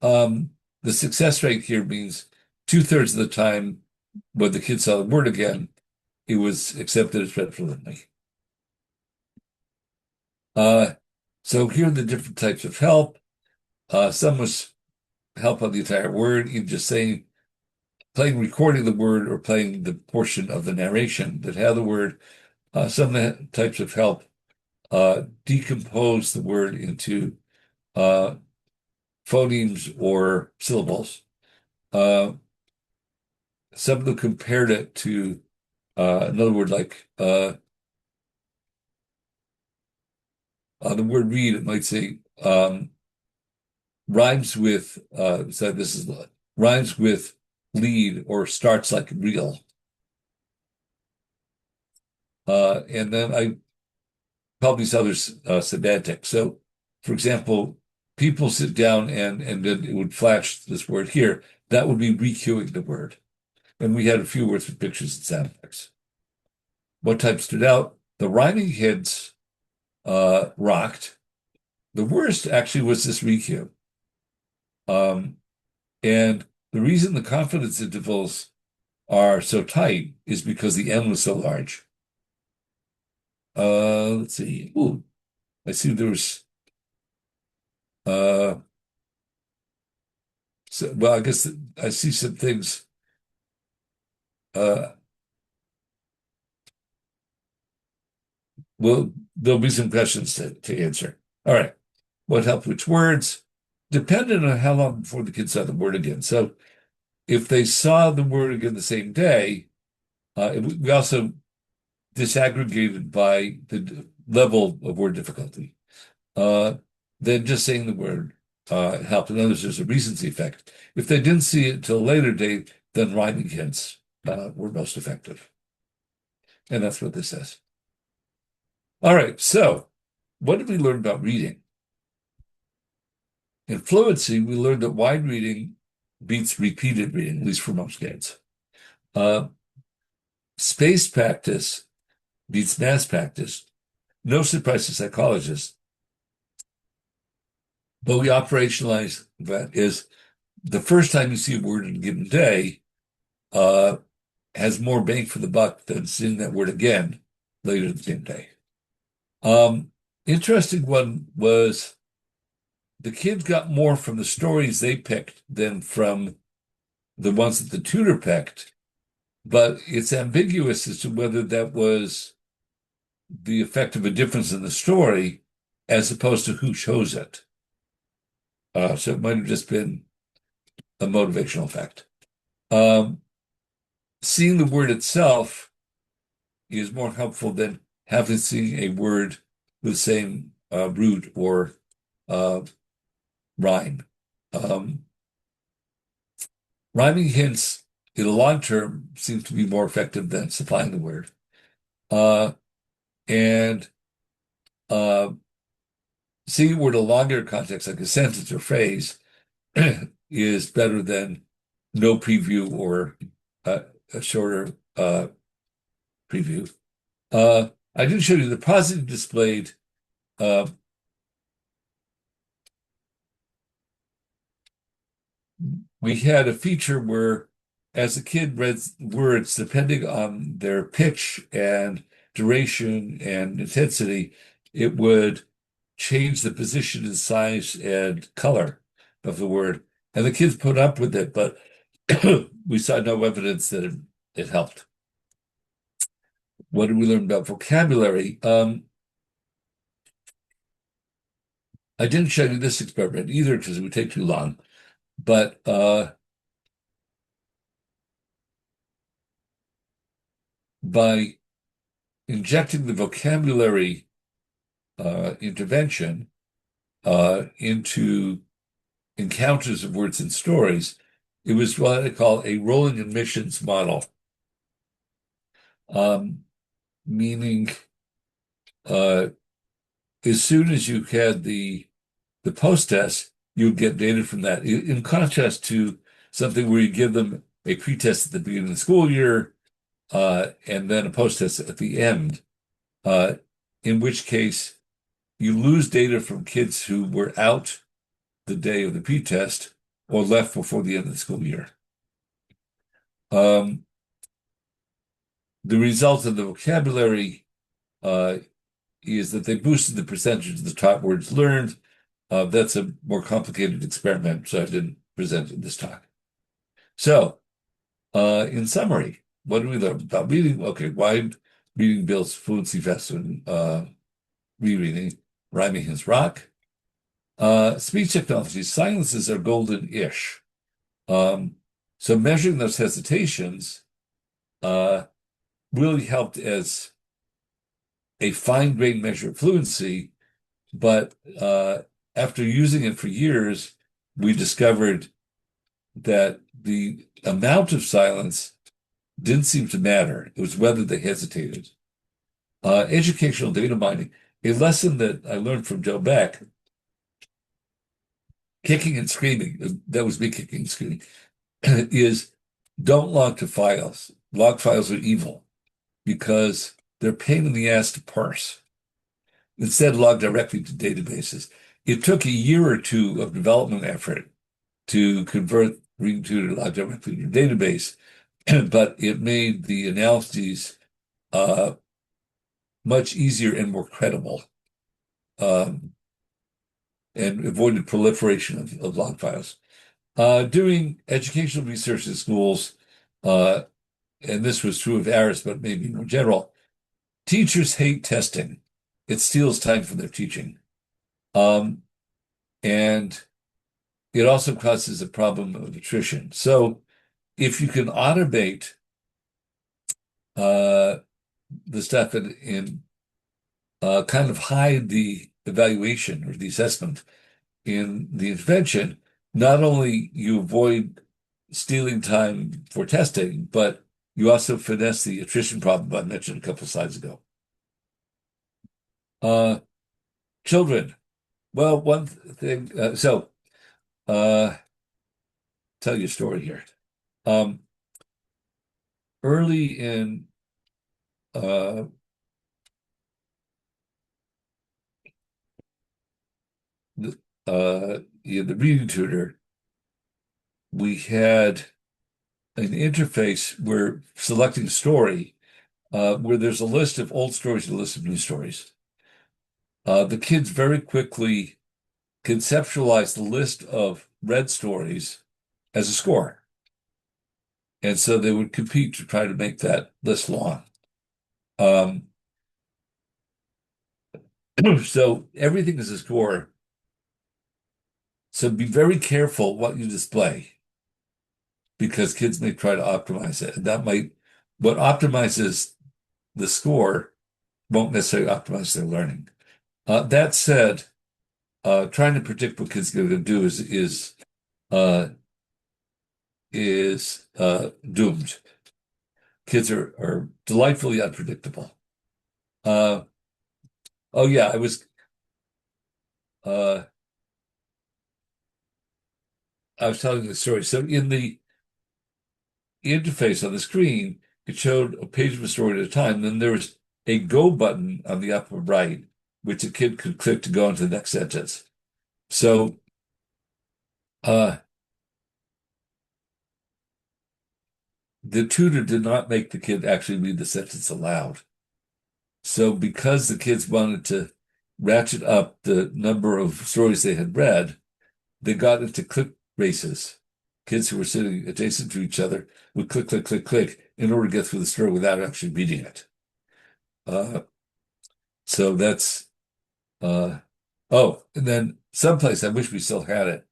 The success rate here means 2/3 of the time when the kid saw the word again, it was accepted as read fluently. So here are the different types of help. Some was help on the entire word, either just saying, playing, recording the word, or playing the portion of the narration that had the word. Some types of help decompose the word into phonemes or syllables. Some of them compared it to another word like the word read. It might say rhymes with so this is rhymes with lead or starts like real. And then I probably these others semantic. So, for example, people sit down and then it would flash this word here. That would be recueing the word. And we had a few words with pictures and sound effects. What type stood out? The rhyming heads rocked. The worst actually was this recue. And the reason the confidence intervals are so tight is because the N was so large. Let's see. Ooh. I see there was, well, I guess I see some things. Well, there'll be some questions to answer. All right. What helped which words? Depended on how long before the kids saw the word again. So if they saw the word again the same day, we also disaggregated by the level of word difficulty. Then just saying the word helped. In other words, there's a recency effect. If they didn't see it till a later date, then rhyming hints were most effective. And that's what this says. All right, so what did we learn about reading? In fluency, we learned that wide reading beats repeated reading, at least for most kids. Spaced practice beats mass practice. No surprise to psychologists. But we operationalize that is the first time you see a word in a given day has more bang for the buck than seeing that word again later the same day. Interesting one was the kids got more from the stories they picked than from the ones that the tutor picked, but it's ambiguous as to whether that was the effect of a difference in the story as opposed to who chose it. So it might have just been a motivational effect. Seeing the word itself is more helpful than having seen a word with the same root or rhyme. Rhyming hints in the long term seems to be more effective than supplying the word. And seeing a word in a longer context, like a sentence or phrase, is better than no preview or a shorter preview. I did show you the positive displayed. We had a feature where, as the kid read words, depending on their pitch and duration and intensity, it would change the position and size and color of the word. And the kids put up with it, but we saw no evidence that it helped. What did we learn about vocabulary? I didn't show you this experiment either because it would take too long, but by injecting the vocabulary intervention into encounters of words and stories, it was what I call a rolling admissions model. Meaning as soon as you had the post-test, you would get data from that. In contrast to something where you give them a pre-test at the beginning of the school year and then a post-test at the end, in which case you lose data from kids who were out the day of the pre-test or left before the end of the school year. The result of the vocabulary is that they boosted the percentage of the top words learned. That's a more complicated experiment, so I didn't present it in this talk. So, in summary, what do we learn about reading? Okay, wide reading builds fluency faster than rereading. Rhyming hints rock. Speech technologies, silences are golden-ish. So measuring those hesitations really helped as a fine-grained measure of fluency, but after using it for years, we discovered that the amount of silence didn't seem to matter. It was whether they hesitated. Educational data mining, a lesson that I learned from Joe Beck, kicking and screaming, that was me kicking and screaming, is don't log to files. Log files are evil because they're pain in the ass to parse. Instead, log directly to databases. It took a year or two of development effort to convert Reading Tutor to log directly to the database, but it made the analyses much easier and more credible. and avoided proliferation of log files. Doing educational research in schools, and this was true of ARIS, but maybe more general, teachers hate testing. It steals time from their teaching. And it also causes a problem of attrition. So if you can automate the stuff in kind of hide the evaluation or the assessment in the intervention, not only you avoid stealing time for testing, but you also finesse the attrition problem I mentioned a couple of slides ago. Children. Well, one thing, tell you a story here. Early in the reading tutor, we had an interface where selecting a story, where there's a list of old stories and a list of new stories. The kids very quickly conceptualized the list of read stories as a score. And so they would compete to try to make that list long. So everything is a score. So be very careful what you display, because kids may try to optimize it. And what optimizes the score won't necessarily optimize their learning. That said, trying to predict what kids are going to do is doomed. Kids are delightfully unpredictable. Oh yeah, I was telling the story. So in the interface on the screen, it showed a page of a story at a time. Then there was a go button on the upper right, which a kid could click to go into the next sentence. So the tutor did not make the kid actually read the sentence aloud. So because the kids wanted to ratchet up the number of stories they had read, they got into click races. Kids who were sitting adjacent to each other would click, click, click, click in order to get through the story without actually reading it. So that's, and then someplace, I wish we still had it.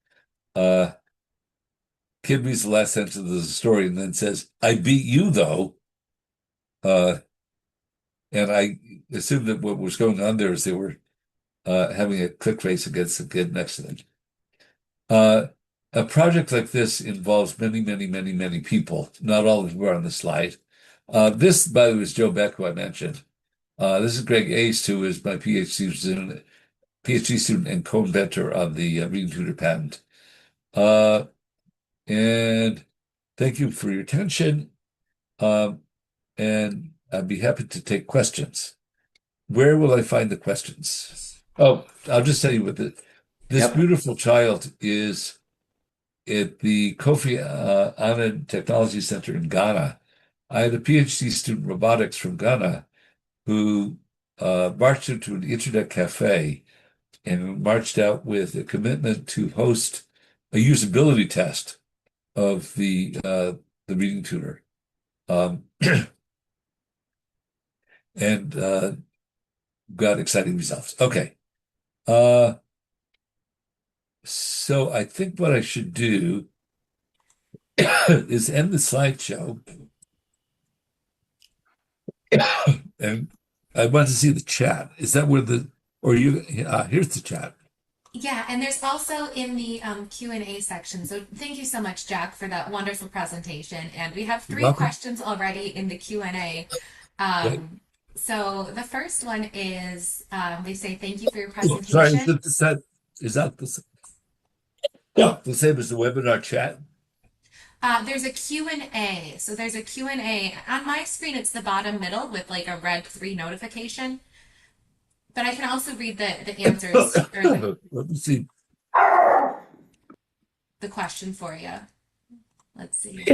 Kid reads the last sentence of the story and then says, "I beat you though." And I assumed that what was going on there is they were having a click race against the kid next to them. A project like this involves many, many, many, many people. Not all of them are on the slide. This, by the way, is Joe Beck, who I mentioned. This is Greg Ace, who is my PhD student and co-inventor of the Reading Tutor patent. And thank you for your attention. And I'd be happy to take questions. Where will I find the questions? Oh, I'll just tell you what this beautiful child is at the Kofi Annan Technology Center in Ghana. I had a PhD student in robotics from Ghana who marched into an internet cafe and marched out with a commitment to host a usability test of the reading tutor. And got exciting results. Okay. So I think what I should do is end the slideshow. And I want to see the chat. Is that where here's the chat. Yeah, and there's also in the Q&A section. So thank you so much, Jack, for that wonderful presentation. And we have 3 questions already in the Q&A. So the first one is, they say, thank you for your presentation. Sorry, is that the same as the webinar chat? There's a Q&A. So there's a Q&A. On my screen, it's the bottom middle with like a red 3 notification. But I can also read the answers. Let me see. The question for you. Let's see.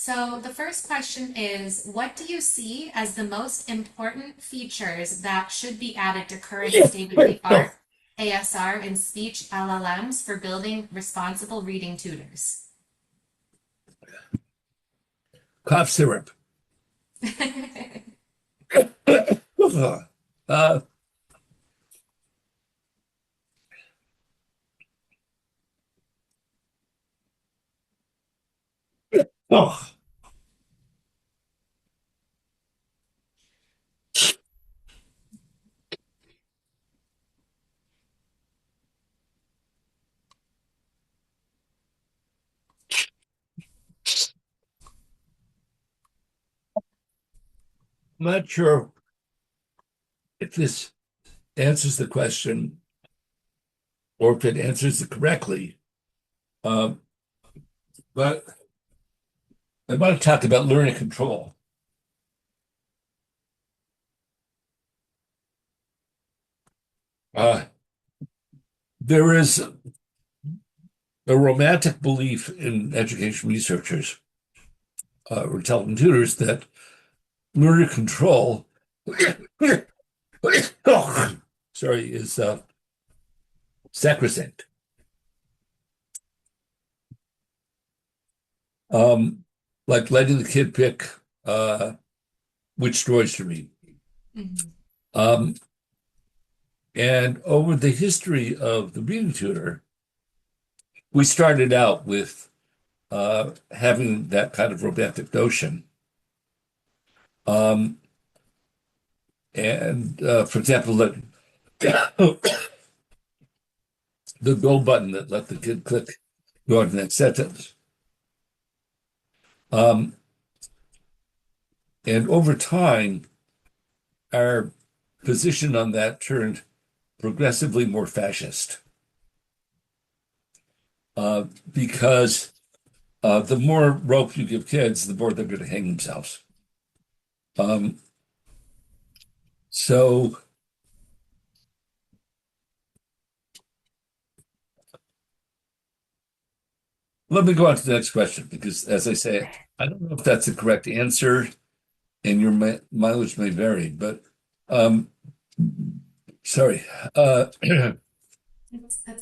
So the first question is, what do you see as the most important features that should be added to current state-of-the-art ASR and speech LLMs for building responsible reading tutors? Cough syrup. uh, oh, I'm not sure if this answers the question or if it answers it correctly. But I want to talk about learning control. There is a romantic belief in education researchers or intelligent tutors that learner control is sacrosanct. Like letting the kid pick which stories to read. Mm-hmm. And over the history of the reading tutor, we started out with having that kind of romantic notion. For example, the go button that let the kid click go on to the next sentence. And over time, our position on that turned progressively more fascist. Because the more rope you give kids, the more they're going to hang themselves. So let me go on to the next question, because as I say, I don't know if that's the correct answer, and your mileage may vary, but sorry. That's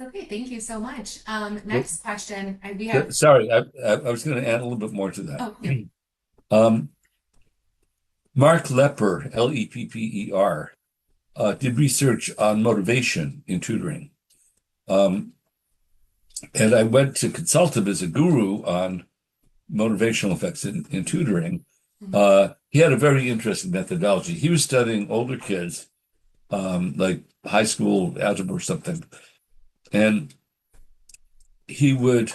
okay. Thank you so much. Next question. We have. Sorry, I was going to add a little bit more to that. Oh, yeah. Mark Lepper, Lepper, did research on motivation in tutoring. And I went to consult him as a guru on motivational effects in tutoring. He had a very interesting methodology. He was studying older kids, like high school algebra or something. And he would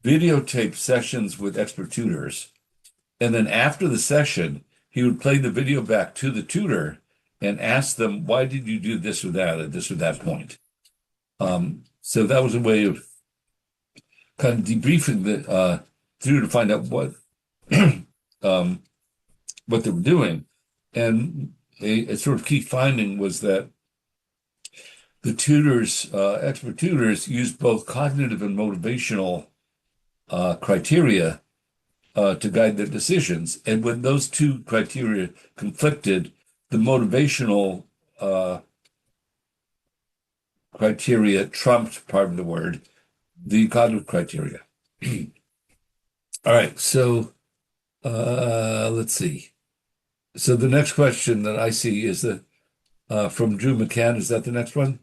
videotape sessions with expert tutors. And then after the session, he would play the video back to the tutor and ask them, why did you do this or that at this or that point? So that was a way of kind of debriefing the tutor to find out what what they were doing. And a sort of key finding was that the tutors, expert tutors, used both cognitive and motivational criteria to guide their decisions. And when those two criteria conflicted, the motivational criteria trumped, pardon the word, the cognitive criteria. All right, so let's see. So the next question that I see is from Drew McCann. Is that the next one?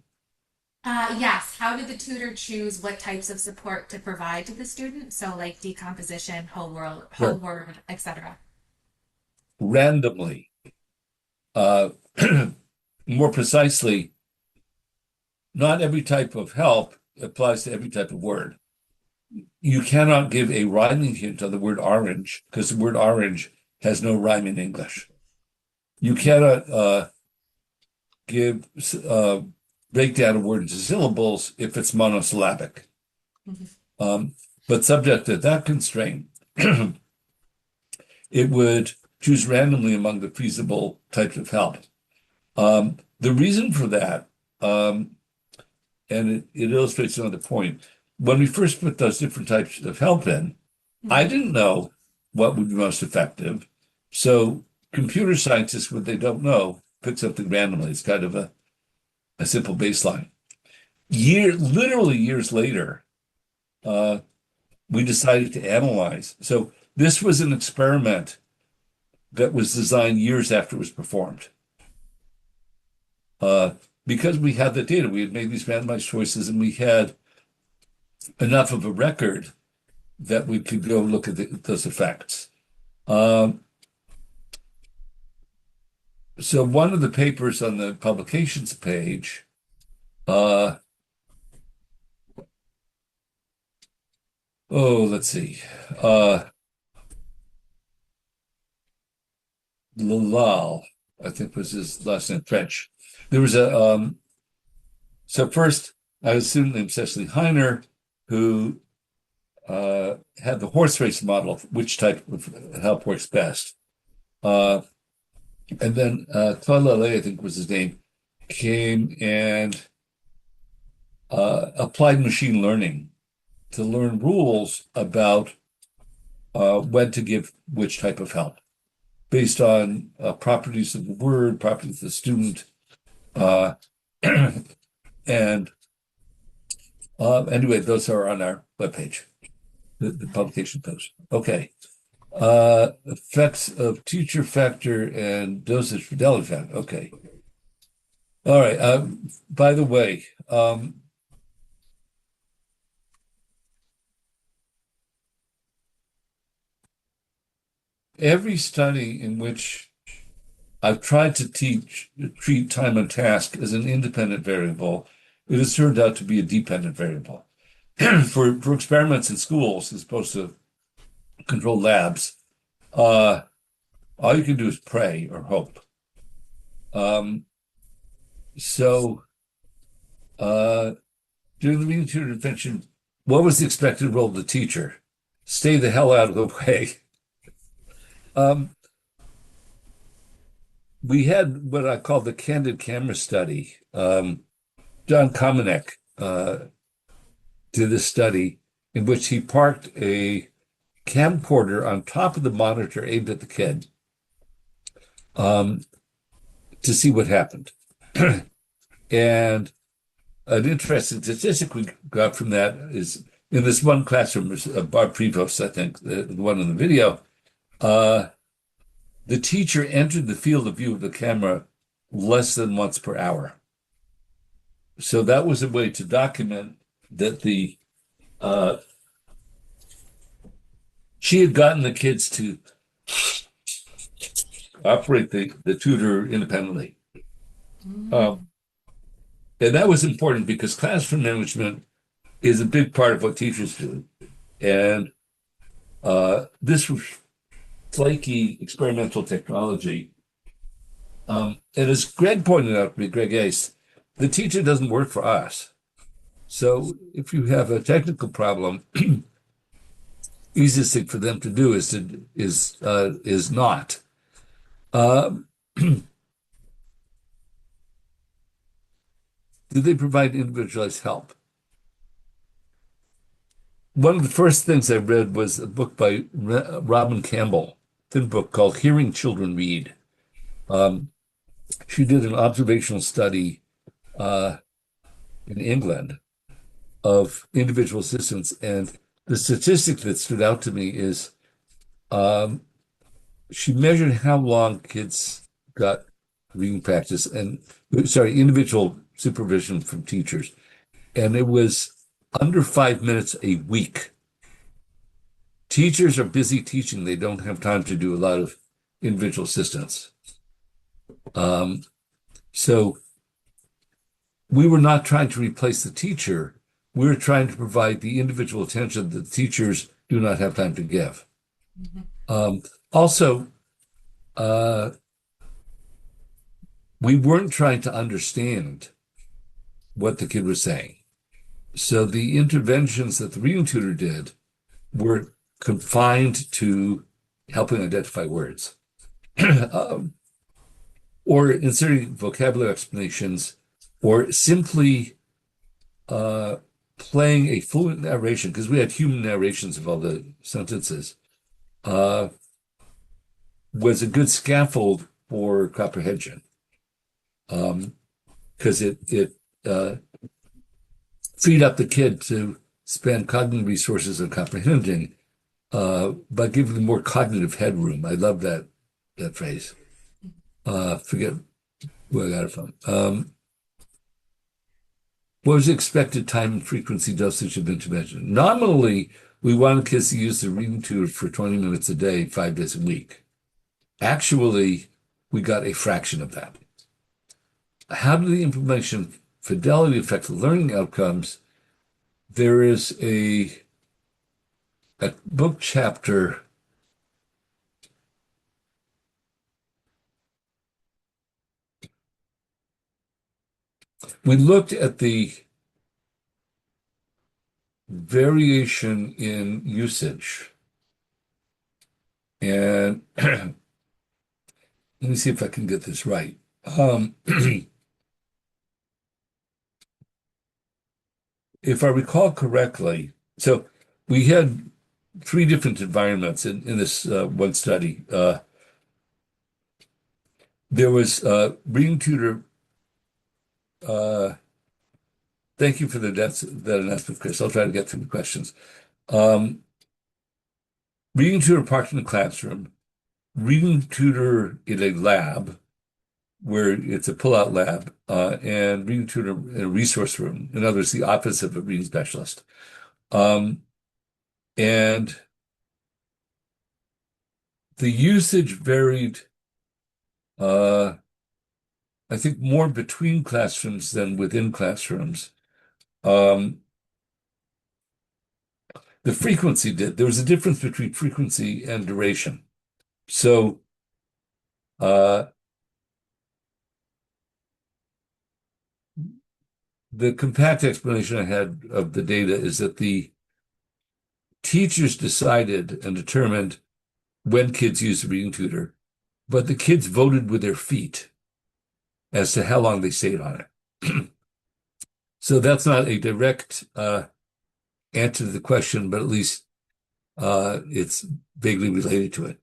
Yes. How did the tutor choose what types of support to provide to the student? So like decomposition, whole word, etc. Randomly. More precisely, not every type of help applies to every type of word. You cannot give a rhyming hint on the word orange because the word orange has no rhyme in English. You cannot break down a word into syllables if it's monosyllabic. Mm-hmm. But subject to that constraint, it would choose randomly among the feasible types of help. The reason for that, and it illustrates another point, when we first put those different types of help in, I didn't know what would be most effective. So computer scientists, when they don't know, pick something randomly. It's kind of a simple baseline. Literally years later, we decided to analyze. So this was an experiment that was designed years after it was performed. Because we had the data, we had made these randomized choices, and we had enough of a record that we could go look at those effects. So one of the papers on the publications page, let's see. Lalal, I think was his last name, French. There was so first I assumed named Cecily Heiner, who had the horse race model of which type of help works best. And then CELaRAI, I think was his name, came and applied machine learning to learn rules about when to give which type of help based on properties of the word, properties of the student. And anyway, those are on our webpage, the publication post. Okay. Effects of teacher factor and dosage fidelity factor. Okay. All right. By the way, every study in which I've tried to treat time on task as an independent variable, it has turned out to be a dependent variable. For experiments in schools, as opposed to controlled labs, all you can do is pray or hope. So during the reading tutor intervention, what was the expected role of the teacher? Stay the hell out of the way. We had what I call the candid camera study. John Kamenek did this study in which he parked a camcorder on top of the monitor aimed at the kid to see what happened. And an interesting statistic we got from that is in this one classroom, Barb Prevost, I think, the one in the video, the teacher entered the field of view of the camera less than once per hour. So that was a way to document that she had gotten the kids to operate the tutor independently. And that was important because classroom management is a big part of what teachers do. And this was flaky experimental technology. And as Greg pointed out to me, Greg Ace, the teacher doesn't work for us. So if you have a technical problem, easiest thing for them to do is not. Do they provide individualized help? One of the first things I read was a book by Robin Campbell, thin book called Hearing Children Read. She did an observational study in England of individual assistance, and the statistic that stood out to me is she measured how long kids got reading practice and individual supervision from teachers, and it was under 5 minutes a week. Teachers are busy teaching. They don't have time to do a lot of individual assistance. So we were not trying to replace the teacher. We were trying to provide the individual attention that teachers do not have time to give. Also, we weren't trying to understand what the kid was saying. So the interventions that the reading tutor did were confined to helping identify words or inserting vocabulary explanations or simply playing a fluent narration, because we had human narrations of all the sentences, uh, was a good scaffold for comprehension, because it freed up the kid to spend cognitive resources on comprehending, by giving them more cognitive headroom. I love that phrase. Forget where I got it from. What was the expected time and frequency dosage of intervention? Nominally, we wanted kids to use the reading tutor for 20 minutes a day, 5 days a week. Actually, we got a fraction of that. How did the implementation fidelity affect the learning outcomes? There is a book chapter. We looked at the variation in usage. And let me see if I can get this right. If I recall correctly, so we had 3 different environments in this one study. There was reading tutor. Thank you for that announcement, Chris. I'll try to get through the questions. Reading tutor parked in the classroom, reading tutor in a lab where it's a pull-out lab, and reading tutor in a resource room. In other words, the office of a reading specialist. And the usage varied, I think, more between classrooms than within classrooms. The frequency did. There was a difference between frequency and duration. So the compact explanation I had of the data is that the teachers decided and determined when kids used the reading tutor, but the kids voted with their feet as to how long they stayed on it. So that's not a direct answer to the question, but at least it's vaguely related to it.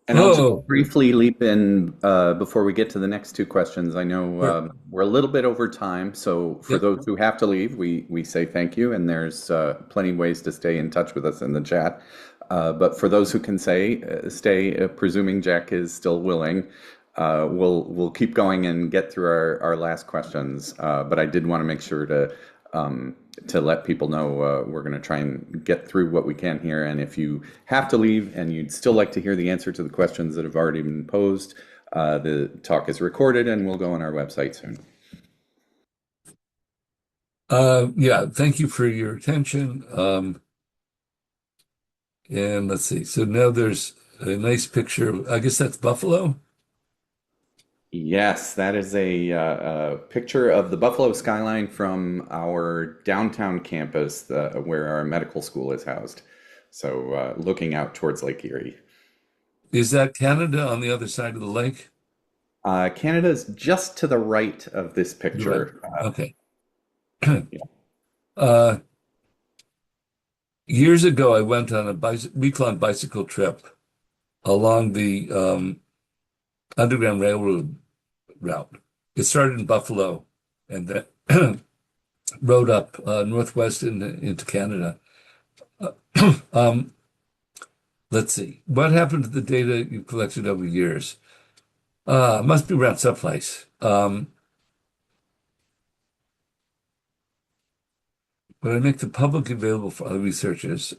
And I'll just briefly leap in before we get to the next 2 questions. I know we're a little bit over time, so for those who have to leave, we say thank you, and there's plenty of ways to stay in touch with us in the chat. But for those who can stay, presuming Jack is still willing, we'll keep going and get through our last questions. But I did want to make sure to let people know we're going to try and get through what we can here. And if you have to leave and you'd still like to hear the answer to the questions that have already been posed, the talk is recorded and will go on our website soon. Yeah, thank you for your attention. And let's see. So now there's a nice picture. I guess that's Buffalo. Yes, that is a picture of the Buffalo skyline from our downtown campus, where our medical school is housed. So looking out towards Lake Erie. Is that Canada on the other side of the lake? Canada's just to the right of this picture. Okay. Years ago, I went on a week-long bicycle trip along the Underground Railroad route. It started in Buffalo and then rode up northwest into Canada. Let's see. What happened to the data you collected over years? Must be around someplace. But I make the public available for other researchers.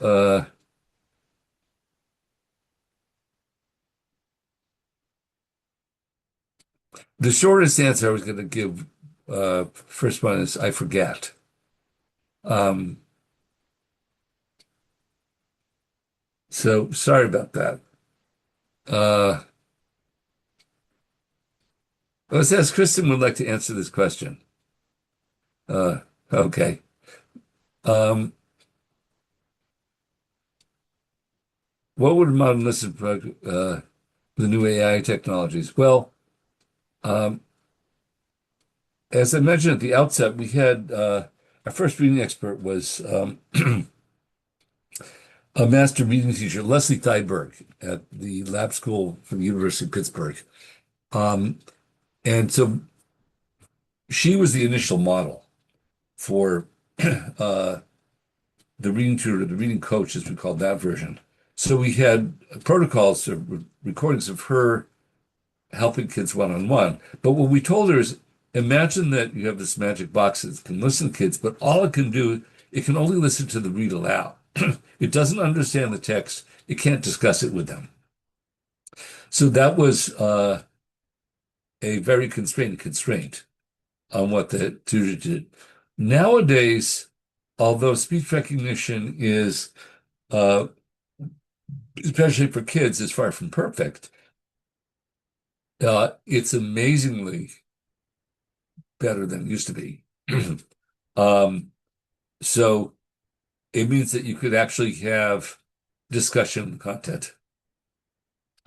The shortest answer I was going to give, first one is I forget. So sorry about that. Let's ask Kristen would like to answer this question. Okay. What would modern listen the new AI technologies? Well, as I mentioned at the outset, we had our first reading expert was a master reading teacher, Leslie Thyberg, at the lab school from the University of Pittsburgh. And so she was the initial model for the reading tutor, the reading coach, as we called that version. So we had protocols or recordings of her helping kids one-on-one. But what we told her is, imagine that you have this magic box that can listen to kids, but all it can do, it can only listen to the read aloud. It doesn't understand the text. It can't discuss it with them. So that was a very constraint on what the tutor did. Nowadays, although speech recognition is, especially for kids, is far from perfect, it's amazingly better than it used to be. So it means that you could actually have discussion content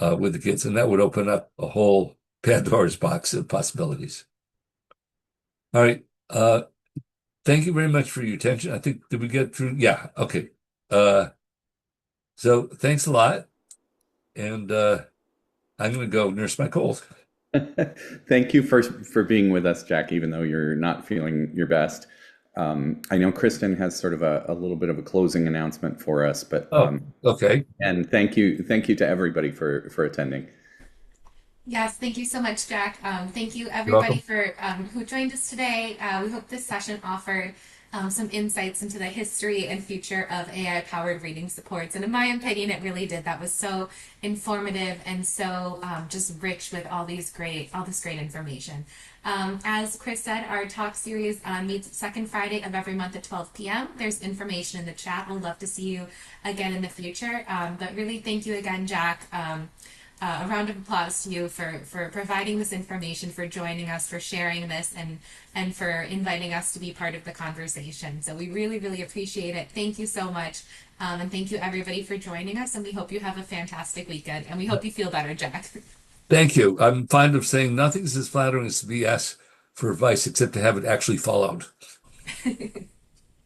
with the kids, and that would open up a whole Pandora's box of possibilities. All right. Thank you very much for your attention. I think, did we get through? Yeah. Okay. So thanks a lot. And I'm going to go nurse my cold. Thank you for being with us, Jack, even though you're not feeling your best. I know Kristen has sort of a little bit of a closing announcement for us, but okay. And thank you to everybody for attending. Yes, thank you so much, Jack. Thank you everybody for who joined us today. We hope this session offered some insights into the history and future of AI-powered reading supports. And in my opinion, it really did. That was so informative and so just rich with all this great information. As Chris said, our talk series meets the second Friday of every month at 12 p.m. There's information in the chat. We'll love to see you again in the future. But really, thank you again, Jack. A round of applause to you for providing this information, for joining us, for sharing this, and for inviting us to be part of the conversation. So we really, really appreciate it. Thank you so much. And thank you everybody for joining us. And we hope you have a fantastic weekend. And we hope you feel better, Jack. Thank you. I'm fond of saying nothing is as flattering as to be asked for advice, except to have it actually followed.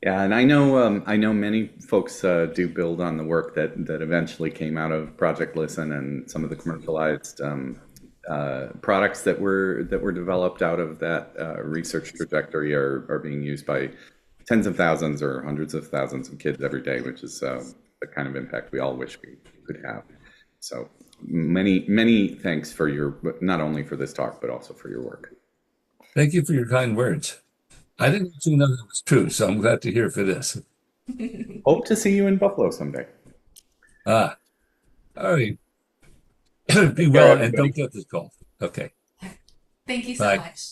Yeah, and I know many folks do build on the work that eventually came out of Project Listen, and some of the commercialized products that were developed out of that research trajectory are being used by tens of thousands or hundreds of thousands of kids every day, which is the kind of impact we all wish we could have. So many thanks for not only for this talk, but also for your work. Thank you for your kind words. I didn't actually know that was true, so I'm glad to hear if it is. Hope to see you in Buffalo someday. All right. Be well and don't get this cold. Okay. Thank you so much.